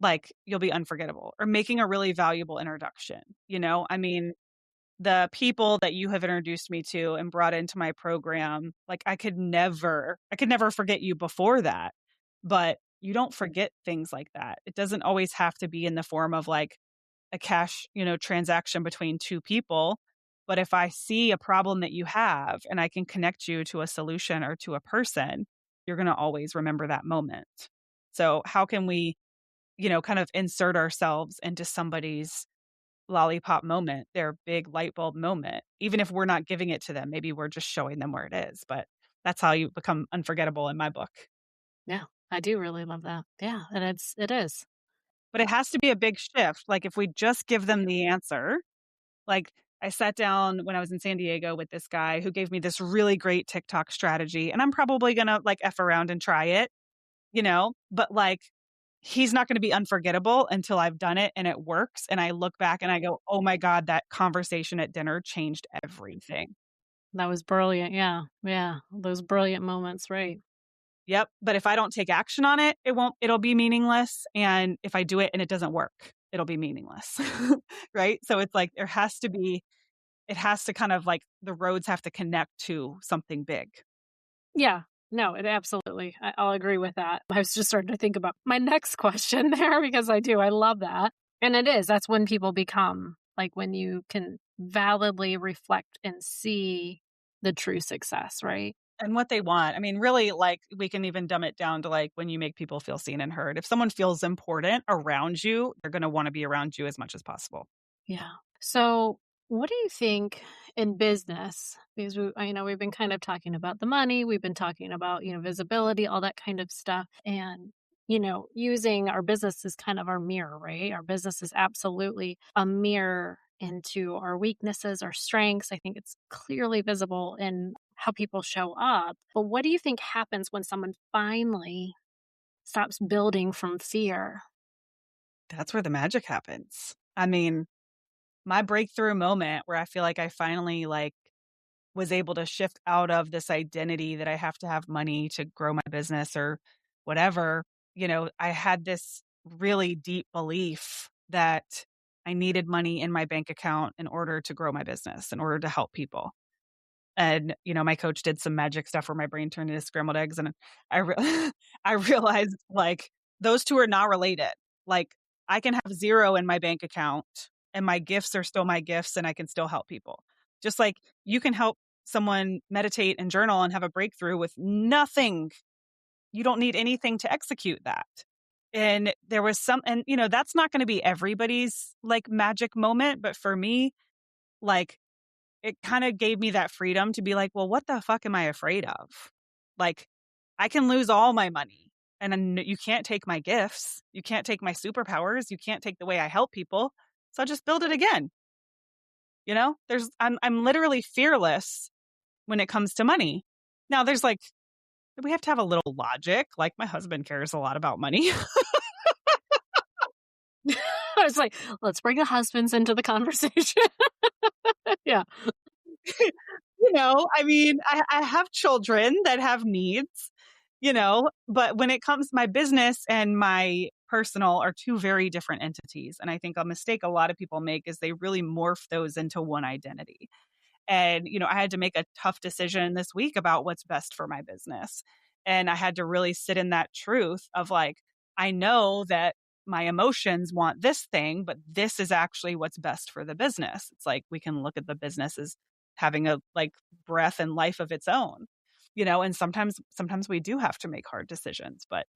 Like you'll be unforgettable or making a really valuable introduction. I mean, the people that you have introduced me to and brought into my program, like I could never forget you before that. But you don't forget things like that. It doesn't always have to be in the form of like a cash, transaction between two people. But if I see a problem that you have and I can connect you to a solution or to a person, you're going to always remember that moment. So how can we, kind of insert ourselves into somebody's lollipop moment, their big light bulb moment, even if we're not giving it to them. Maybe we're just showing them where it is, but that's how you become unforgettable in my book. Yeah, I do really love that. Yeah, and it is. But it has to be a big shift. Like if we just give them the answer, like I sat down when I was in San Diego with this guy who gave me this really great TikTok strategy, and I'm probably going to like F around and try it, but like he's not going to be unforgettable until I've done it and it works. And I look back and I go, oh my God, that conversation at dinner changed everything. That was brilliant. Yeah. Yeah. Those brilliant moments, right? Yep. But if I don't take action on it, it'll be meaningless. And if I do it and it doesn't work, it'll be meaningless. Right. So it's like it has to kind of like the roads have to connect to something big. Yeah. No, it absolutely. I'll agree with that. I was just starting to think about my next question there because I do. I love that. And it is. That's when people become like when you can validly reflect and see the true success, right? And what they want. I mean, really, like, we can even dumb it down to, like, when you make people feel seen and heard. If someone feels important around you, they're gonna wanna be around you as much as possible. Yeah. So, what do you think in business? Because I know we've been kind of talking about the money, we've been talking about, visibility, all that kind of stuff. And, using our business as kind of our mirror, right? Our business is absolutely a mirror into our weaknesses, our strengths. I think it's clearly visible in how people show up. But what do you think happens when someone finally stops building from fear? That's where the magic happens. I mean, my breakthrough moment where I feel like I finally, like, was able to shift out of this identity that I have to have money to grow my business or whatever, I had this really deep belief that I needed money in my bank account in order to grow my business, in order to help people. And, my coach did some magic stuff where my brain turned into scrambled eggs, and I re I realized, like, those 2 are not related. Like, I can have 0 in my bank account, and my gifts are still my gifts, and I can still help people. Just like you can help someone meditate and journal and have a breakthrough with nothing. You don't need anything to execute that. And there was that's not gonna be everybody's, like, magic moment, but for me, like, it kinda gave me that freedom to be like, "Well, what the fuck am I afraid of? Like, I can lose all my money, and then you can't take my gifts, you can't take my superpowers, you can't take the way I help people, so I'll just build it again." I'm literally fearless when it comes to money. Now there's, like we have to have a little logic, like, my husband cares a lot about money. I was like, let's bring the husbands into the conversation. Yeah. I mean, I have children that have needs, but when it comes my business and my personal are 2 very different entities, and I think a mistake a lot of people make is they really morph those into one identity. And, I had to make a tough decision this week about what's best for my business. And I had to really sit in that truth of like, I know that my emotions want this thing, but this is actually what's best for the business. It's like we can look at the business as having a like breath and life of its own. And sometimes we do have to make hard decisions, but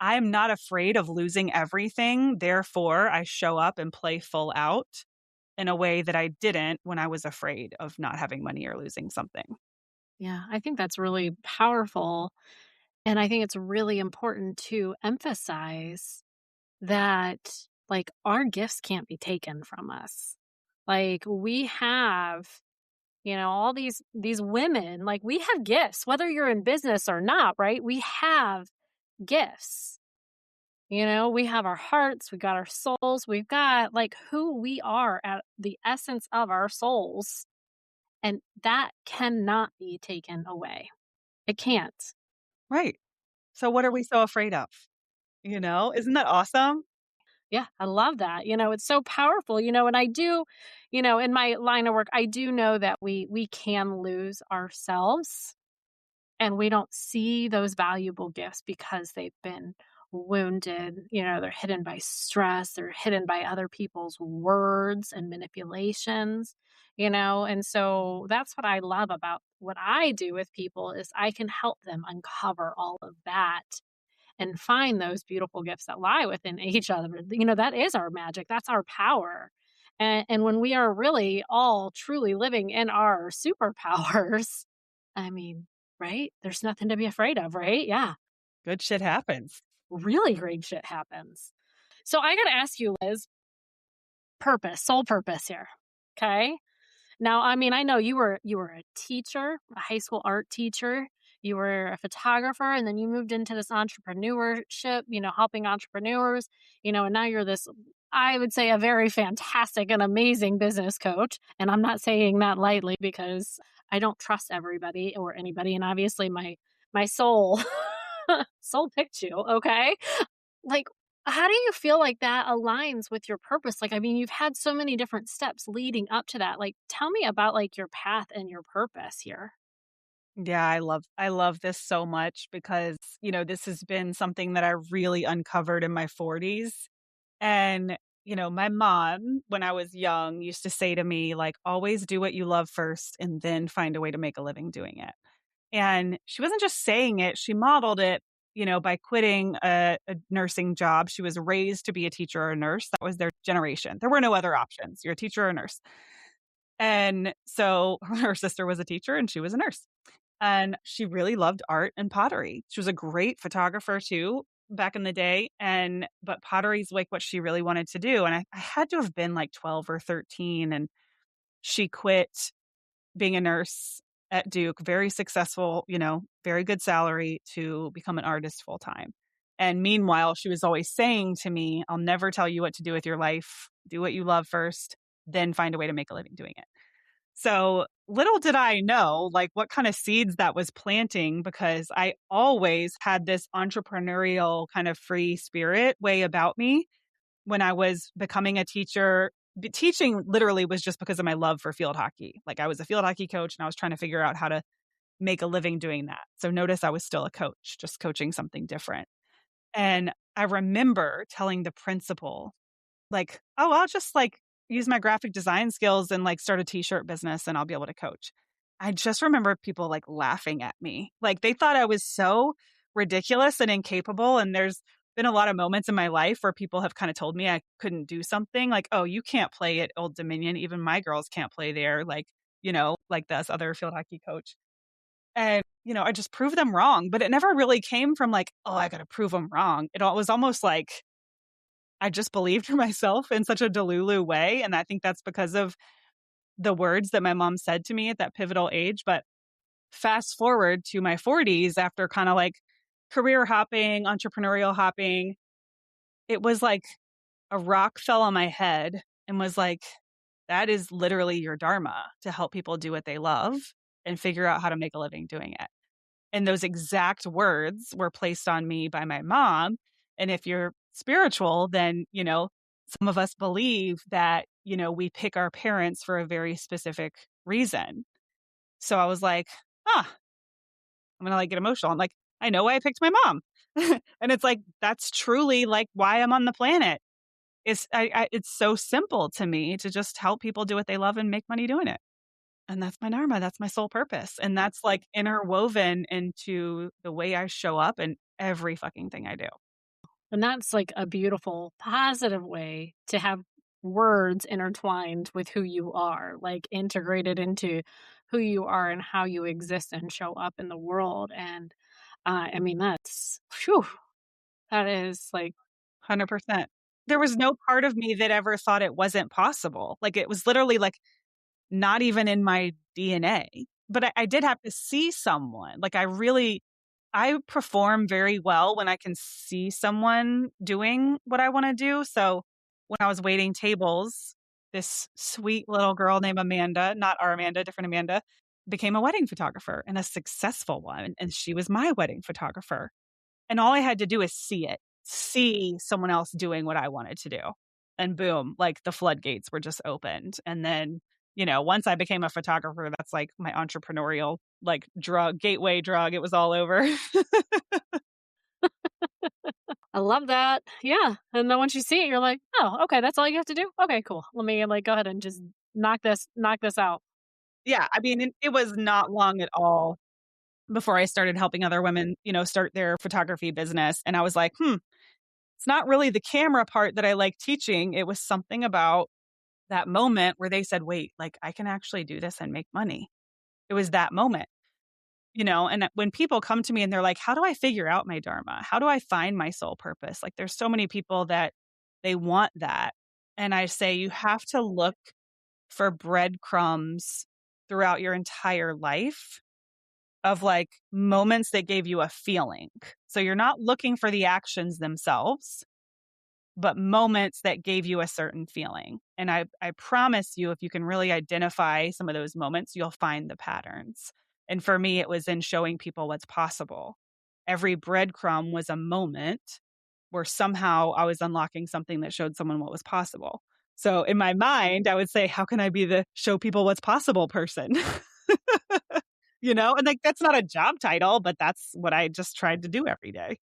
I'm not afraid of losing everything. Therefore, I show up and play full out in a way that I didn't when I was afraid of not having money or losing something. Yeah. I think that's really powerful. And I think it's really important to emphasize that, like, our gifts can't be taken from us. Like, we have, all these women, like, we have gifts, whether you're in business or not, right? We have gifts. We have our hearts, we got our souls, we've got like who we are at the essence of our souls, and that cannot be taken away. It can't. Right. So what are we so afraid of? Isn't that awesome? Yeah, I love that. It's so powerful, and I do, in my line of work, I do know that we can lose ourselves and we don't see those valuable gifts because they've been wounded. They're hidden by stress, they're hidden by other people's words and manipulations. And so that's what I love about what I do with people is I can help them uncover all of that and find those beautiful gifts that lie within each other. That is our magic, that's our power. And when we are really all truly living in our superpowers, I mean, right? There's nothing to be afraid of, right? Yeah. Good shit happens. Really great shit happens. So I got to ask you, Liz, purpose, sole purpose here. Okay. Now, I mean, I know you were a teacher, a high school art teacher. You were a photographer, and then you moved into this entrepreneurship, helping entrepreneurs, and now you're this, I would say, a very fantastic and amazing business coach. And I'm not saying that lightly because I don't trust everybody or anybody. And obviously my soul soul picked you, okay? Like, how do you feel like that aligns with your purpose? Like, I mean, you've had so many different steps leading up to that. Like, tell me about like your path and your purpose here. Yeah, I love this so much because, this has been something that I really uncovered in my 40s. And, my mom, when I was young, used to say to me, like, always do what you love first and then find a way to make a living doing it. And she wasn't just saying it, she modeled it, by quitting a nursing job. She was raised to be a teacher or a nurse. That was their generation. There were no other options. You're a teacher or a nurse. And so her sister was a teacher and she was a nurse. And she really loved art and pottery. She was a great photographer too back in the day. But pottery's like what she really wanted to do. And I had to have been like 12 or 13. And she quit being a nurse at Duke, very successful, very good salary to become an artist full time. And meanwhile, she was always saying to me, I'll never tell you what to do with your life. Do what you love first, then find a way to make a living doing it. So little did I know, like, what kind of seeds that was planting because I always had this entrepreneurial kind of free spirit way about me when I was becoming a teacher. Teaching literally was just because of my love for field hockey. Like, I was a field hockey coach and I was trying to figure out how to make a living doing that. So notice I was still a coach, just coaching something different. And I remember telling the principal, like, "Oh, I'll just, like, use my graphic design skills and, like, start a t-shirt business and I'll be able to coach." I just remember people, like, laughing at me. Like, they thought I was so ridiculous and incapable, and there's been a lot of moments in my life where people have kinda told me I couldn't do something, like, "Oh, you can't play at Old Dominion, even my girls can't play there," like this other field hockey coach. And, I just proved them wrong, but it never really came from, like, "Oh, I gotta prove them wrong." Was almost like I just believed in myself in such a delulu way, and I think that's because of the words that my mom said to me at that pivotal age. But fast forward to my 40s after kinda, like, career hopping, entrepreneurial hopping, it was like a rock fell on my head and was like, "That is literally your dharma, to help people do what they love and figure out how to make a living doing it." And those exact words were placed on me by my mom. And if you're spiritual, then, some of us believe that, we pick our parents for a very specific reason. So I was like, I'm going to like get emotional. I'm like, I know why I picked my mom. And it's like, that's truly like why I'm on the planet. It's so simple to me to just help people do what they love and make money doing it. And that's my dharma, that's my sole purpose, and that's, like, interwoven into the way I show up in every fucking thing I do. And that's like a beautiful, positive way to have words intertwined with who you are, like integrated into who you are and how you exist and show up in the world. And I mean, that's, phew, that is like, 100%. There was no part of me that ever thought it wasn't possible. Like, it was literally, like, not even in my DNA. But I did have to see someone. Like I perform very well when I can see someone doing what I wanna do. So, when I was waiting tables, this sweet little girl named Amanda, not our Amanda, different Amanda, became a wedding photographer and a successful one, and she was my wedding photographer. And all I had to do is see someone else doing what I wanted to do. And boom, like the floodgates were just opened. And then, once I became a photographer, that's like my entrepreneurial like gateway drug. It was all over. I love that. Yeah. And then once you see it, you're like, oh, okay, that's all you have to do. Okay, cool. Let me like go ahead and just knock this out. Yeah, I mean, it was not long at all before I started helping other women, start their photography business. And I was like, it's not really the camera part that I like teaching. It was something about that moment where they said, wait, like I can actually do this and make money. It was that moment, and when people come to me and they're like, how do I figure out my dharma? How do I find my soul purpose? Like there's so many people that they want that. And I say, you have to look for breadcrumbs throughout your entire life of like moments that gave you a feeling. So you're not looking for the actions themselves, but moments that gave you a certain feeling. And I promise you, if you can really identify some of those moments, you'll find the patterns. And for me, it was in showing people what's possible. Every breadcrumb was a moment where somehow I was unlocking something that showed someone what was possible. So in my mind, I would say, how can I be the show people what's possible person? And like that's not a job title, but that's what I just tried to do every day.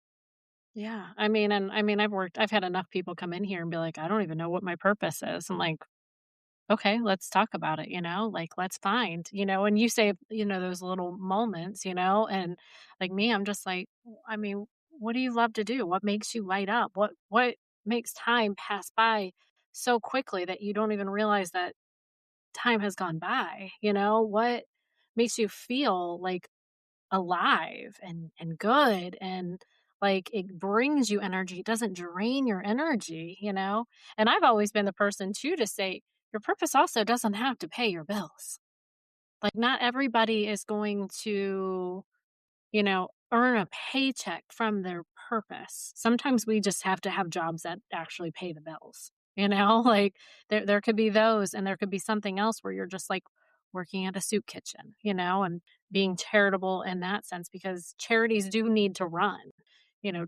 Yeah. I mean, I've had enough people come in here and be like, I don't even know what my purpose is. I'm like, okay, let's talk about it, like let's find, and you say, those little moments, and like me, I'm just like, I mean, what do you love to do? What makes you light up? What makes time pass by so quickly that you don't even realize that time has gone by? What makes you feel like alive and good and like it brings you energy, it doesn't drain your energy. And I've always been the person too to say your purpose also doesn't have to pay your bills. Like not everybody is going to earn a paycheck from their purpose. Sometimes we just have to have jobs that actually pay the bills. Like there could be those and there could be something else where you're just like working at a soup kitchen, and being charitable in that sense because charities do need to run,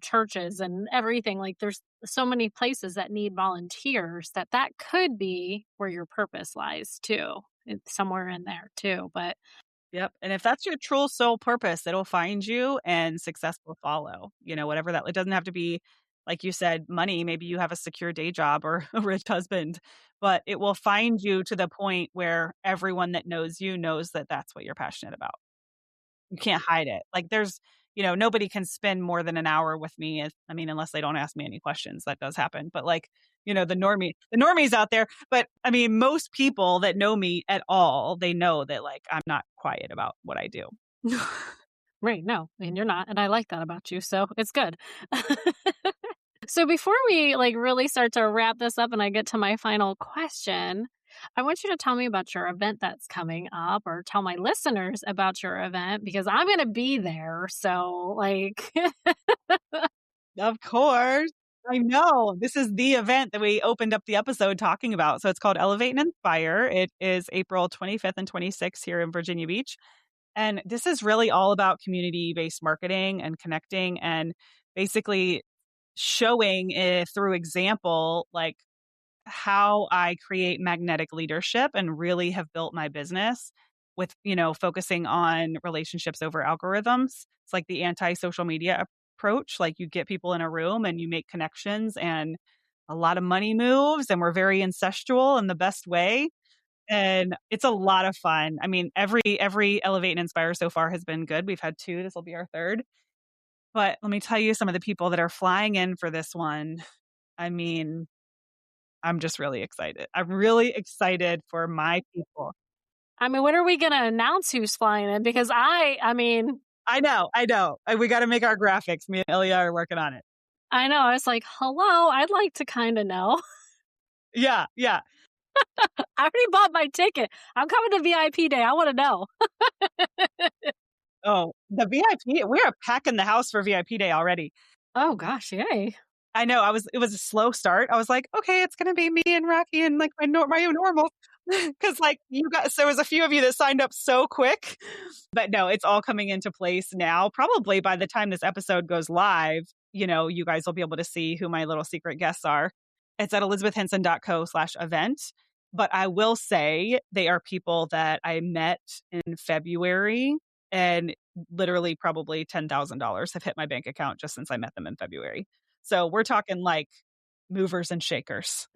churches and everything. Like there's so many places that need volunteers that could be where your purpose lies too. It's somewhere in there too. But Yep. And if that's your true soul purpose, it'll find you and success will follow. Whatever that it doesn't have to be, like you said, money. Maybe you have a secure day job or a rich husband, but it will find you to the point where everyone that knows you knows that that's what you're passionate about. You can't hide it. Like nobody can spend more than an hour with me. Unless they don't ask me any questions, that does happen. But like, the normies out there. But I mean, most people that know me at all, they know that like, I'm not quiet about what I do. right, no, and you're not, and I like that about you, so it's good. So before we like really start to wrap this up and I get to my final question, I want you to tell me about your event that's coming up or tell my listeners about your event because I'm going to be there. So like Of course. I know. This is the event that we opened up the episode talking about. So it's called Elevate and Inspire. It is April 25th and 26th here in Virginia Beach. And this is really all about community-based marketing and connecting and basically showing through example, like how I create magnetic leadership and really have built my business with, focusing on relationships over algorithms. It's like the anti-social media approach. Like you get people in a room and you make connections and a lot of money moves and we're very incestual in the best way. And it's a lot of fun. I mean, every Elevate and Inspire so far has been good. We've had two. This will be our third. But let me tell you some of the people that are flying in for this one. I mean, I'm just really excited. I'm really excited for my people. I mean, when are we going to announce who's flying in? Because I mean, I know. We got to make our graphics. Me and Ilya are working on it. I know. I was like, hello, I'd like to kind of know. Yeah. I already bought my ticket. I'm coming to VIP day. I want to know. Oh, the VIP, we are packing the house for VIP day already. Oh gosh, yay. I know, it was a slow start. I was like, "Okay, it's gonna be me and Rocky and, like, my normal," because like, you guys there was a few of you that signed up so quick. But no, it's all coming into place now. Probably by the time this episode goes live, you guys will be able to see who my little secret guests are. It's at elizabethhenson.co/event. But I will say they are people that I met in February, and literally probably $10,000 have hit my bank account just since I met them in February. So we're talking like movers and shakers.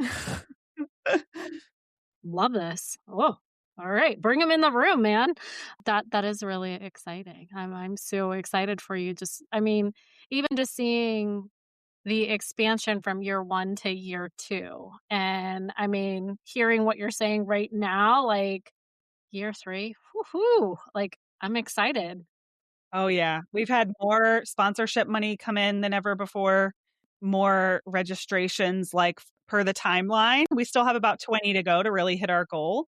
Love this. Oh, all right. Bring them in the room, man. That is really exciting. I'm so excited for you. Just I mean, even just seeing the expansion from year 1 to year 2. And I mean, hearing what you're saying right now, like year 3, woohoo, like I'm excited. Oh, yeah. We've had more sponsorship money come in than ever before, more registrations, like, per the timeline. We still have about 20 to go to really hit our goal.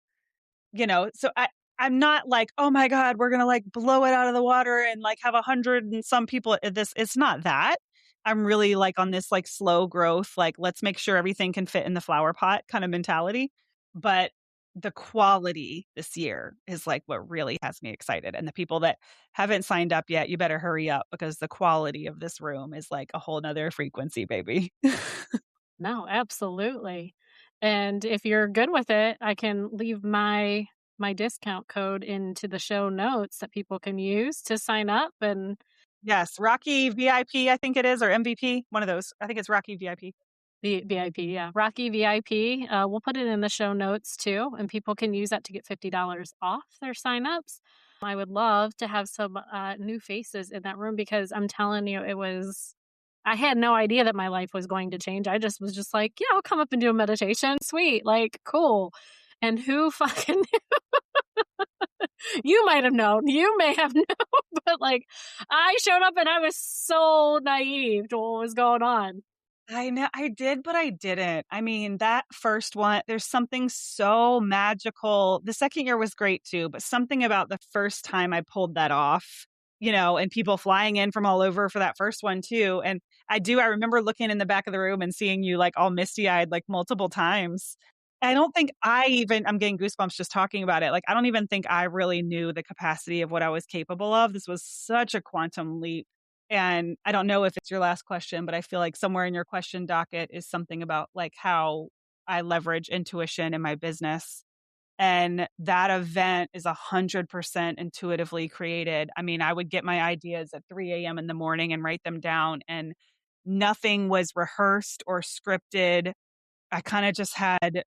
So I'm not like, "Oh my god, we're gonna, like, blow it out of the water and, like, have 100 and some people at this." It's not that. I'm really, like, on this, like, slow growth, like, let's make sure everything can fit in the flower pot kinda mentality. But the quality this year is, like, what really has me excited, and the people that haven't signed up yet, you better hurry up because the quality of this room is, like, a whole 'nother frequency, baby. No, absolutely. And if you're good with it, I can leave my discount code into the show notes that people can use to sign up and Yes, Rocky VIP, I think it is, or MVP, one of those. I think it's Rocky VIP. the VIP, yeah. Rocky VIP. We'll put it in the show notes too, and people can use that to get $50 off their signups. I would love to have some new faces in that room because I'm telling you, I had no idea that my life was going to change. I just was just like, yeah, I'll come up and do a meditation. Sweet, like, cool. And who fucking you might have known, you may have known, but like, I showed up and I was so naive to what was going on. I know I did, but I didn't. I mean, that first one, there's something so magical. The second year was great too, but something about the first time I pulled that off, and people flying in from all over for that first one too. And I remember looking in the back of the room and seeing you like all misty eyed like multiple times. I don't think I'm getting goosebumps just talking about it. Like, I don't even think I really knew the capacity of what I was capable of. This was such a quantum leap. And I don't know if it's your last question, but I feel like somewhere in your question docket is something about like how I leverage intuition in my business. And that event is 100% intuitively created. I mean, I would get my ideas at 3 a.m. in the morning and write them down, and nothing was rehearsed or scripted. I kind of just had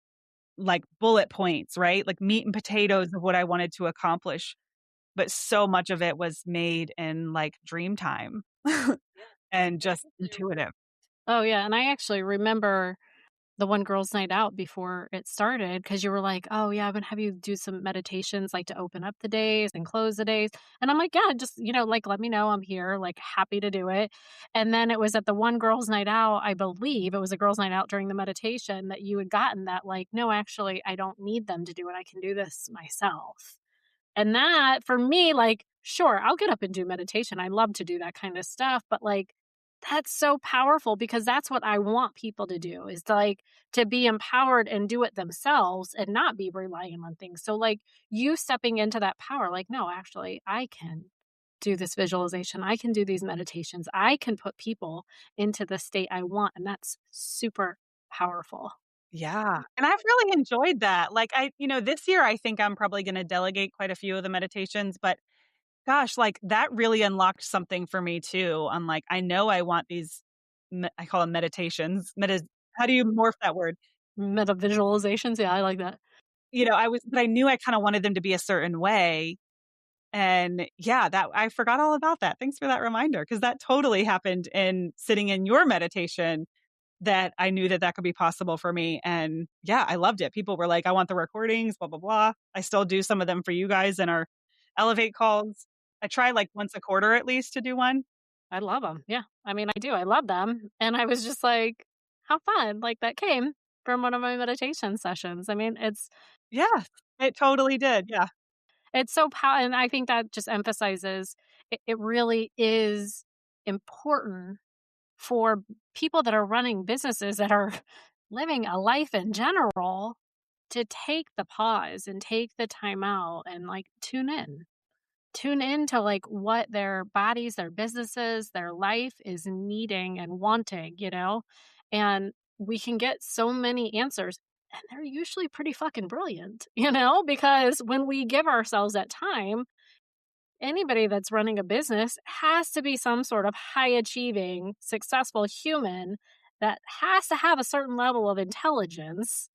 like bullet points, right? Like meat and potatoes of what I wanted to accomplish. But so much of it was made in like dream time. And just intuitive. Oh, yeah, and I actually remember the one girls' night out before it started because you were like, "Oh, yeah, I'm gonna have you do some meditations, like, to open up the days and close the days." And I'm like, "Yeah, just, like, let me know I'm here, like, happy to do it." And then it was at the one girls' night out, I believe it was a girls' night out during the meditation that you had gotten that, like, "No, actually, I don't need them to do it. I can do this myself." And that for me, like, sure, I'll get up and do meditation. I love to do that kind of stuff, but like that's so powerful because that's what I want people to do is to, like to be empowered and do it themselves and not be relying on things. So like you stepping into that power, like, no, actually, I can do this visualization. I can do these meditations. I can put people into the state I want. And that's super powerful. Yeah, and I've really enjoyed that. Like, this year, I think I'm probably gonna delegate quite a few of the meditations, but gosh, like, that really unlocked something for me too. On like, I know I want these I call them meditations. How do you morph that word? Meta visualizations. Yeah, I like that. But I knew I kinda wanted them to be a certain way. And yeah, that I forgot all about that. Thanks for that reminder, because that totally happened in sitting in your meditation, that I knew that that could be possible for me. And yeah, I loved it. People were like, "I want the recordings, blah, blah, blah." I still do some of them for you guys in our Elevate calls. I try like once a quarter at least to do one. I love them. Yeah. I mean, I do. I love them. And I was just like, how fun. Like that came. from one of my meditation sessions. I mean, Yeah, it totally did. Yeah. it's so and I think that just emphasizes it really is important for people that are running businesses that are living a life in general to take the pause and take the time out and like tune in to like what their bodies, their businesses, their life is needing and wanting, and we can get so many answers, and they're usually pretty fucking brilliant, because when we give ourselves that time, anybody that's running a business has to be some sort of high achieving, successful human that has to have a certain level of intelligence.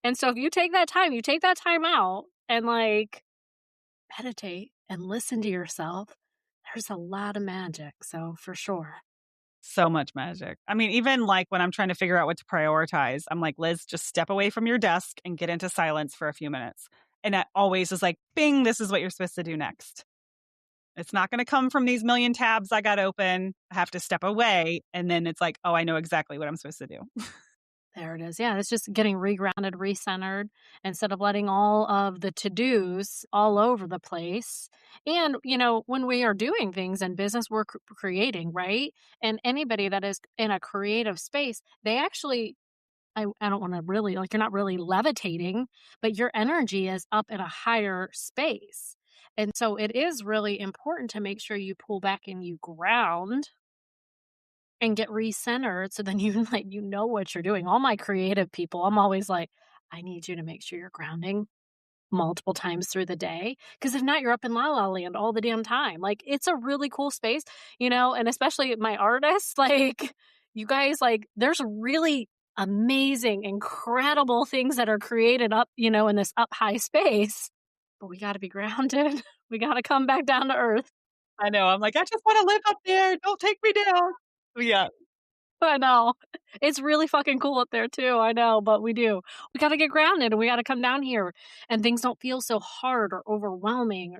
And so if you take that time out and like meditate and listen to yourself, there's a lot of magic. So for sure. So much magic. I mean, even like when I'm trying to figure out what to prioritize, I'm like, Liz, just step away from your desk and get into silence for a few minutes. And that always is like, bing, this is what you're supposed to do next. It's not going to come from these million tabs I got open. I have to step away. And then it's like, oh, I know exactly what I'm supposed to do. There it is. Yeah, it's just getting regrounded, recentered instead of letting all of the to-dos all over the place. And, when we are doing things in business, we're creating, right? And anybody that is in a creative space, they actually, I don't want to really, like, you're not really levitating, but your energy is up in a higher space. And so it is really important to make sure you pull back and you ground and get recentered so then you like what you're doing. All my creative people, I'm always like, I need you to make sure you're grounding multiple times through the day, because if not, you're up in la la land all the damn time. Like, it's a really cool space, and especially my artists, like, you guys, like, there's really amazing, incredible things that are created up, in this up high space, but we got to be grounded. We got to come back down to earth. I know. I'm like, I just want to live up there. Don't take me down. Yeah. I know. It's really fucking cool up there too, I know, but we do. We gotta get grounded and we gotta come down here and things don't feel so hard or overwhelming,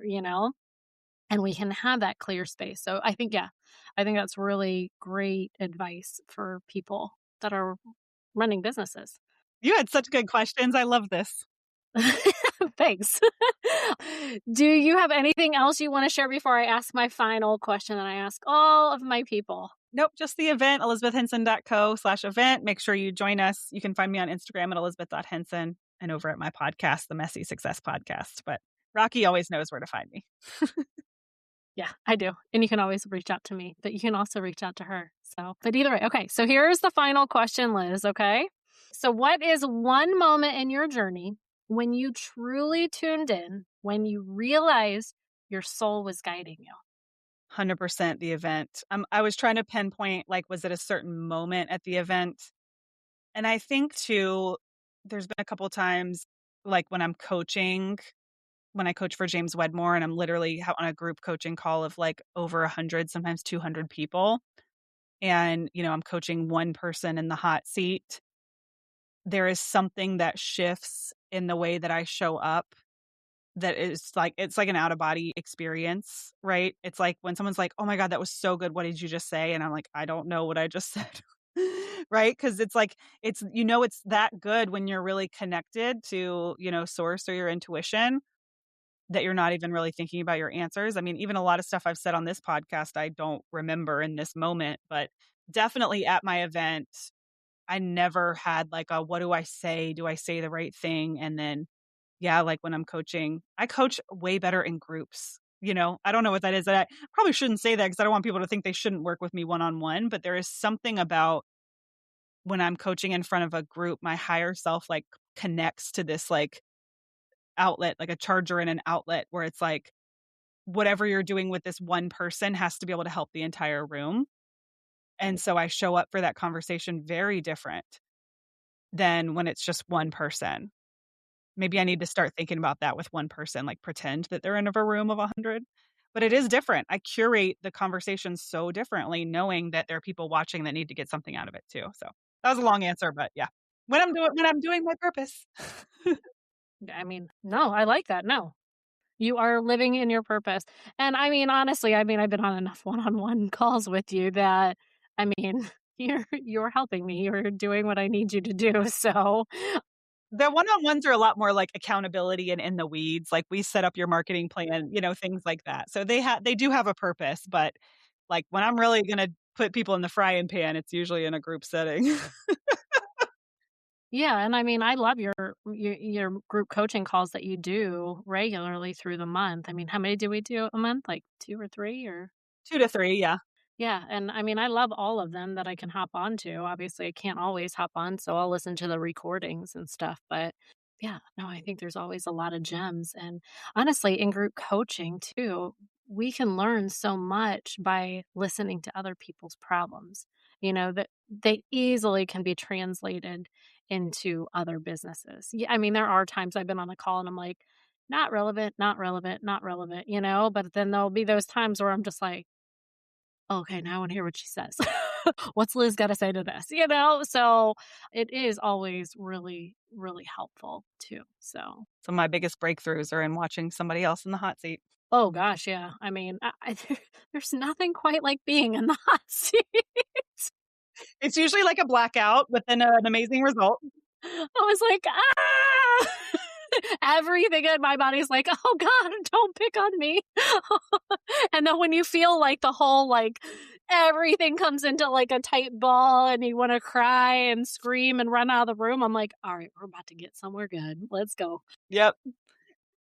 and we can have that clear space. So I think, yeah, I think that's really great advice for people that are running businesses. You had such good questions. I love this. Thanks. Do you have anything else you want to share before I ask my final question that I ask all of my people? Nope, just the event, elizabethhenson.co/event. Make sure you join us. You can find me on Instagram at elizabeth.henson and over at my podcast, the Messy Success Podcast. But Rocky always knows where to find me. Yeah, I do. And you can always reach out to me, but you can also reach out to her. So, but either way, okay. So here's the final question, Liz. Okay. So, what is one moment in your journey when you truly tuned in, when you realized your soul was guiding you? 100% the event. I was trying to pinpoint, like, was it a certain moment at the event? And I think too, there's been a couple times, like when I'm coaching, when I coach for James Wedmore, and I'm literally on a group coaching call of like over 100, sometimes 200 people. And, I'm coaching one person in the hot seat. There is something that shifts in the way that I show up that is like, it's like an out of body experience, right? It's like when someone's like, "Oh my God, that was so good. What did you just say?" And I'm like, "I don't know what I just said." Right? Because it's like, it's that good when you're really connected to, source or your intuition, that you're not even really thinking about your answers. I mean, even a lot of stuff I've said on this podcast, I don't remember in this moment, but definitely at my event, I never had like a, what do I say? Do I say the right thing? And then, yeah, like when I'm coaching, I coach way better in groups. I don't know what that is. I probably shouldn't say that because I don't want people to think they shouldn't work with me one on one. But there is something about when I'm coaching in front of a group, my higher self like connects to this like outlet, like a charger and an outlet where it's like whatever you're doing with this one person has to be able to help the entire room. And so I show up for that conversation very different than when it's just one person. Maybe I need to start thinking about that with one person, like pretend that they're in a room of 100. But it is different. I curate the conversation so differently, knowing that there are people watching that need to get something out of it too. So that was a long answer, but yeah. When I'm doing my purpose. I mean, no, I like that. No, you are living in your purpose. And I mean, honestly, I've been on enough one-on-one calls with you that, I mean, you're helping me. You're doing what I need you to do. So The one-on-ones are a lot more like accountability and in the weeds, like, we set up your marketing plan, things like that. So they do have a purpose, but, like, when I'm really gonna put people in the frying pan, it's usually in a group setting. yeah, and I mean, I love your group coaching calls that you do regularly through the month. I mean, how many do we do a month? Like 2 or 3 or 2 to 3, yeah. yeah, and I mean, I love all of them that I can hop onto. Obviously, I can't always hop on, so I'll listen to the recordings and stuff, but yeah, no, I think there's always a lot of gems, and honestly, in group coaching too, we can learn so much by listening to other people's problems, that they easily can be translated into other businesses. Yeah, I mean, there are times I've been on a call and I'm like, "Not relevant, not relevant, not relevant," but then there'll be those times where I'm just like, okay, now I wanna hear what she says. What's Liz gotta say to this, So, it is always really, really helpful too, so Some of my biggest breakthroughs are in watching somebody else in the hot seat. oh gosh, yeah. I mean, I there's nothing quite like being in the hot seat. It's usually like a blackout, but then an amazing result. I was like, "Ah!" Everything in my body's like, "Oh god, don't pick on me." And then when you feel like the whole, everything comes into, like, a tight ball and you wanna cry and scream and run out of the room, I'm like, "Alright, we're about to get somewhere good. Let's go." Yep,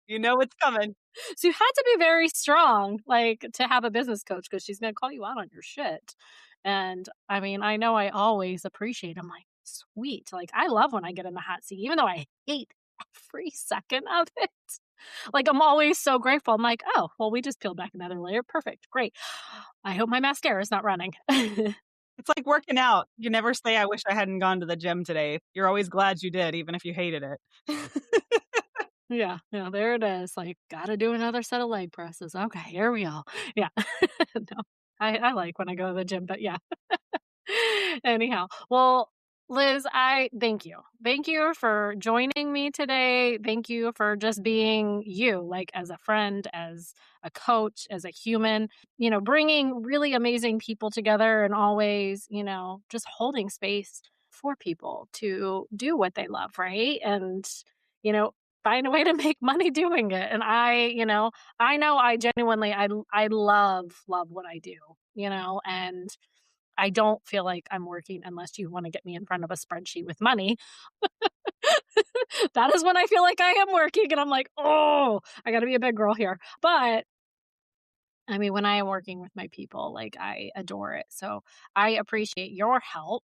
you know it's coming. So you had to be very strong, to have a business coach because she's gonna call you out on your shit. And, I mean, I know I always appreciate I'm like, "Sweet." Like, I love when I get in the hot seat, even though I hate every second of it. Like, I'm always so grateful. I'm like, "Oh, well, we just peeled back another layer. Perfect. Great. I hope my mascara is not running." It's like working out. You never say, "I wish I hadn't gone to the gym today." You're always glad you did, even if you hated it. Yeah, yeah, there it is. Like, gotta do another set of leg presses. Okay, here we go. Yeah. No, I like when I go to the gym, but yeah. Anyhow, well, Liz, I thank you. Thank you for joining me today. Thank you for just being you, like as a friend, as a coach, as a human, bringing really amazing people together and always, just holding space for people to do what they love, right? And, you know, find a way to make money doing it. And I know I genuinely I love what I do, and I don't feel like I'm working unless you wanna get me in front of a spreadsheet with money. That is when I feel like I am working, and I'm like, "Oh, I gotta be a big girl here." But, I mean, when I am working with my people, I adore it. So, I appreciate your help,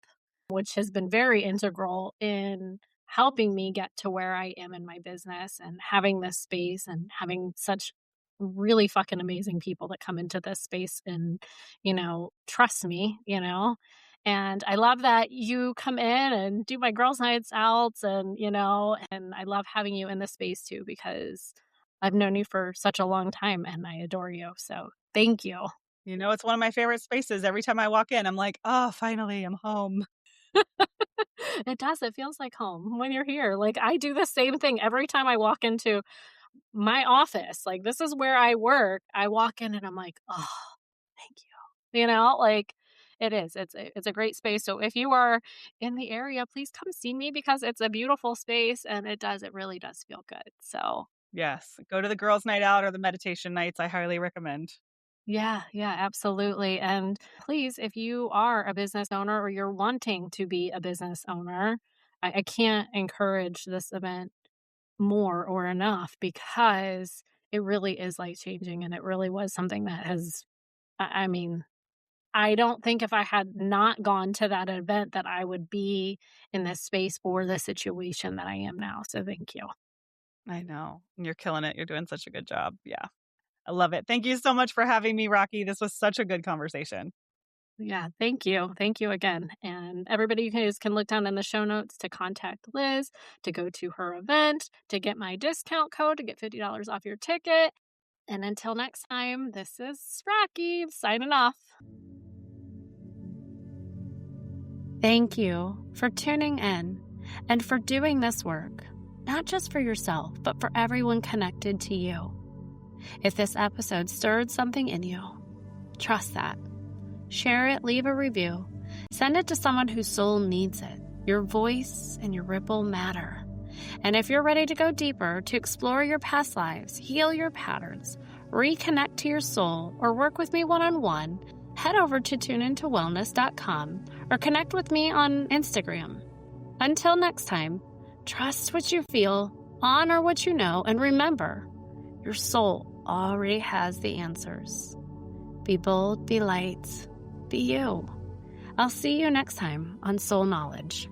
which has been very integral in helping me get to where I am in my business and having this space and having such really fucking amazing people that come into this space and, trust me, And I love that you come in and do my girls' nights outs and I love having you in this space too because I've known you for such a long time and I adore you. So thank you. It's one of my favorite spaces. Every time I walk in, I'm like, "Oh, finally, I'm home." It does. It feels like home when you're here. Like I do the same thing every time I walk into my office. Like this is where I work. I walk in and I'm like, oh, thank you. It is. It's a great space. So if you are in the area, please come see me because it's a beautiful space and it really does feel good. So Yes, go to the girls' night out or the meditation nights, I highly recommend. yeah, yeah, absolutely. And please, if you are a business owner or you're wanting to be a business owner, I can't encourage this event more or enough because it really is life changing and it really was something that has I mean, I don't think if I had not gone to that event that I would be in this space or the situation that I am now. So thank you. I know, and you're killing it, you're doing such a good job, yeah. I love it. Thank you so much for having me, Rocky. This was such a good conversation. Yeah, thank you. Thank you again. And everybody can look down in the show notes to contact Liz, to go to her event, to get my discount code to get $50 off your ticket. And until next time, this is Rocky signing off. Thank you for tuning in and for doing this work, not just for yourself, but for everyone connected to you. If this episode stirred something in you, trust that. Share it, leave a review, Send it to someone whose soul needs it. Your voice and your ripple matter. And if you're ready to go deeper, to explore your past lives, heal your patterns, reconnect to your soul, or work with me one-on-one, head over to tuneintowellness.com or connect with me on Instagram. Until next time, trust what you feel, honor what you know, and remember, your soul already has the answers. Be bold, be light, be you. I'll see you next time on Soul Knowledge.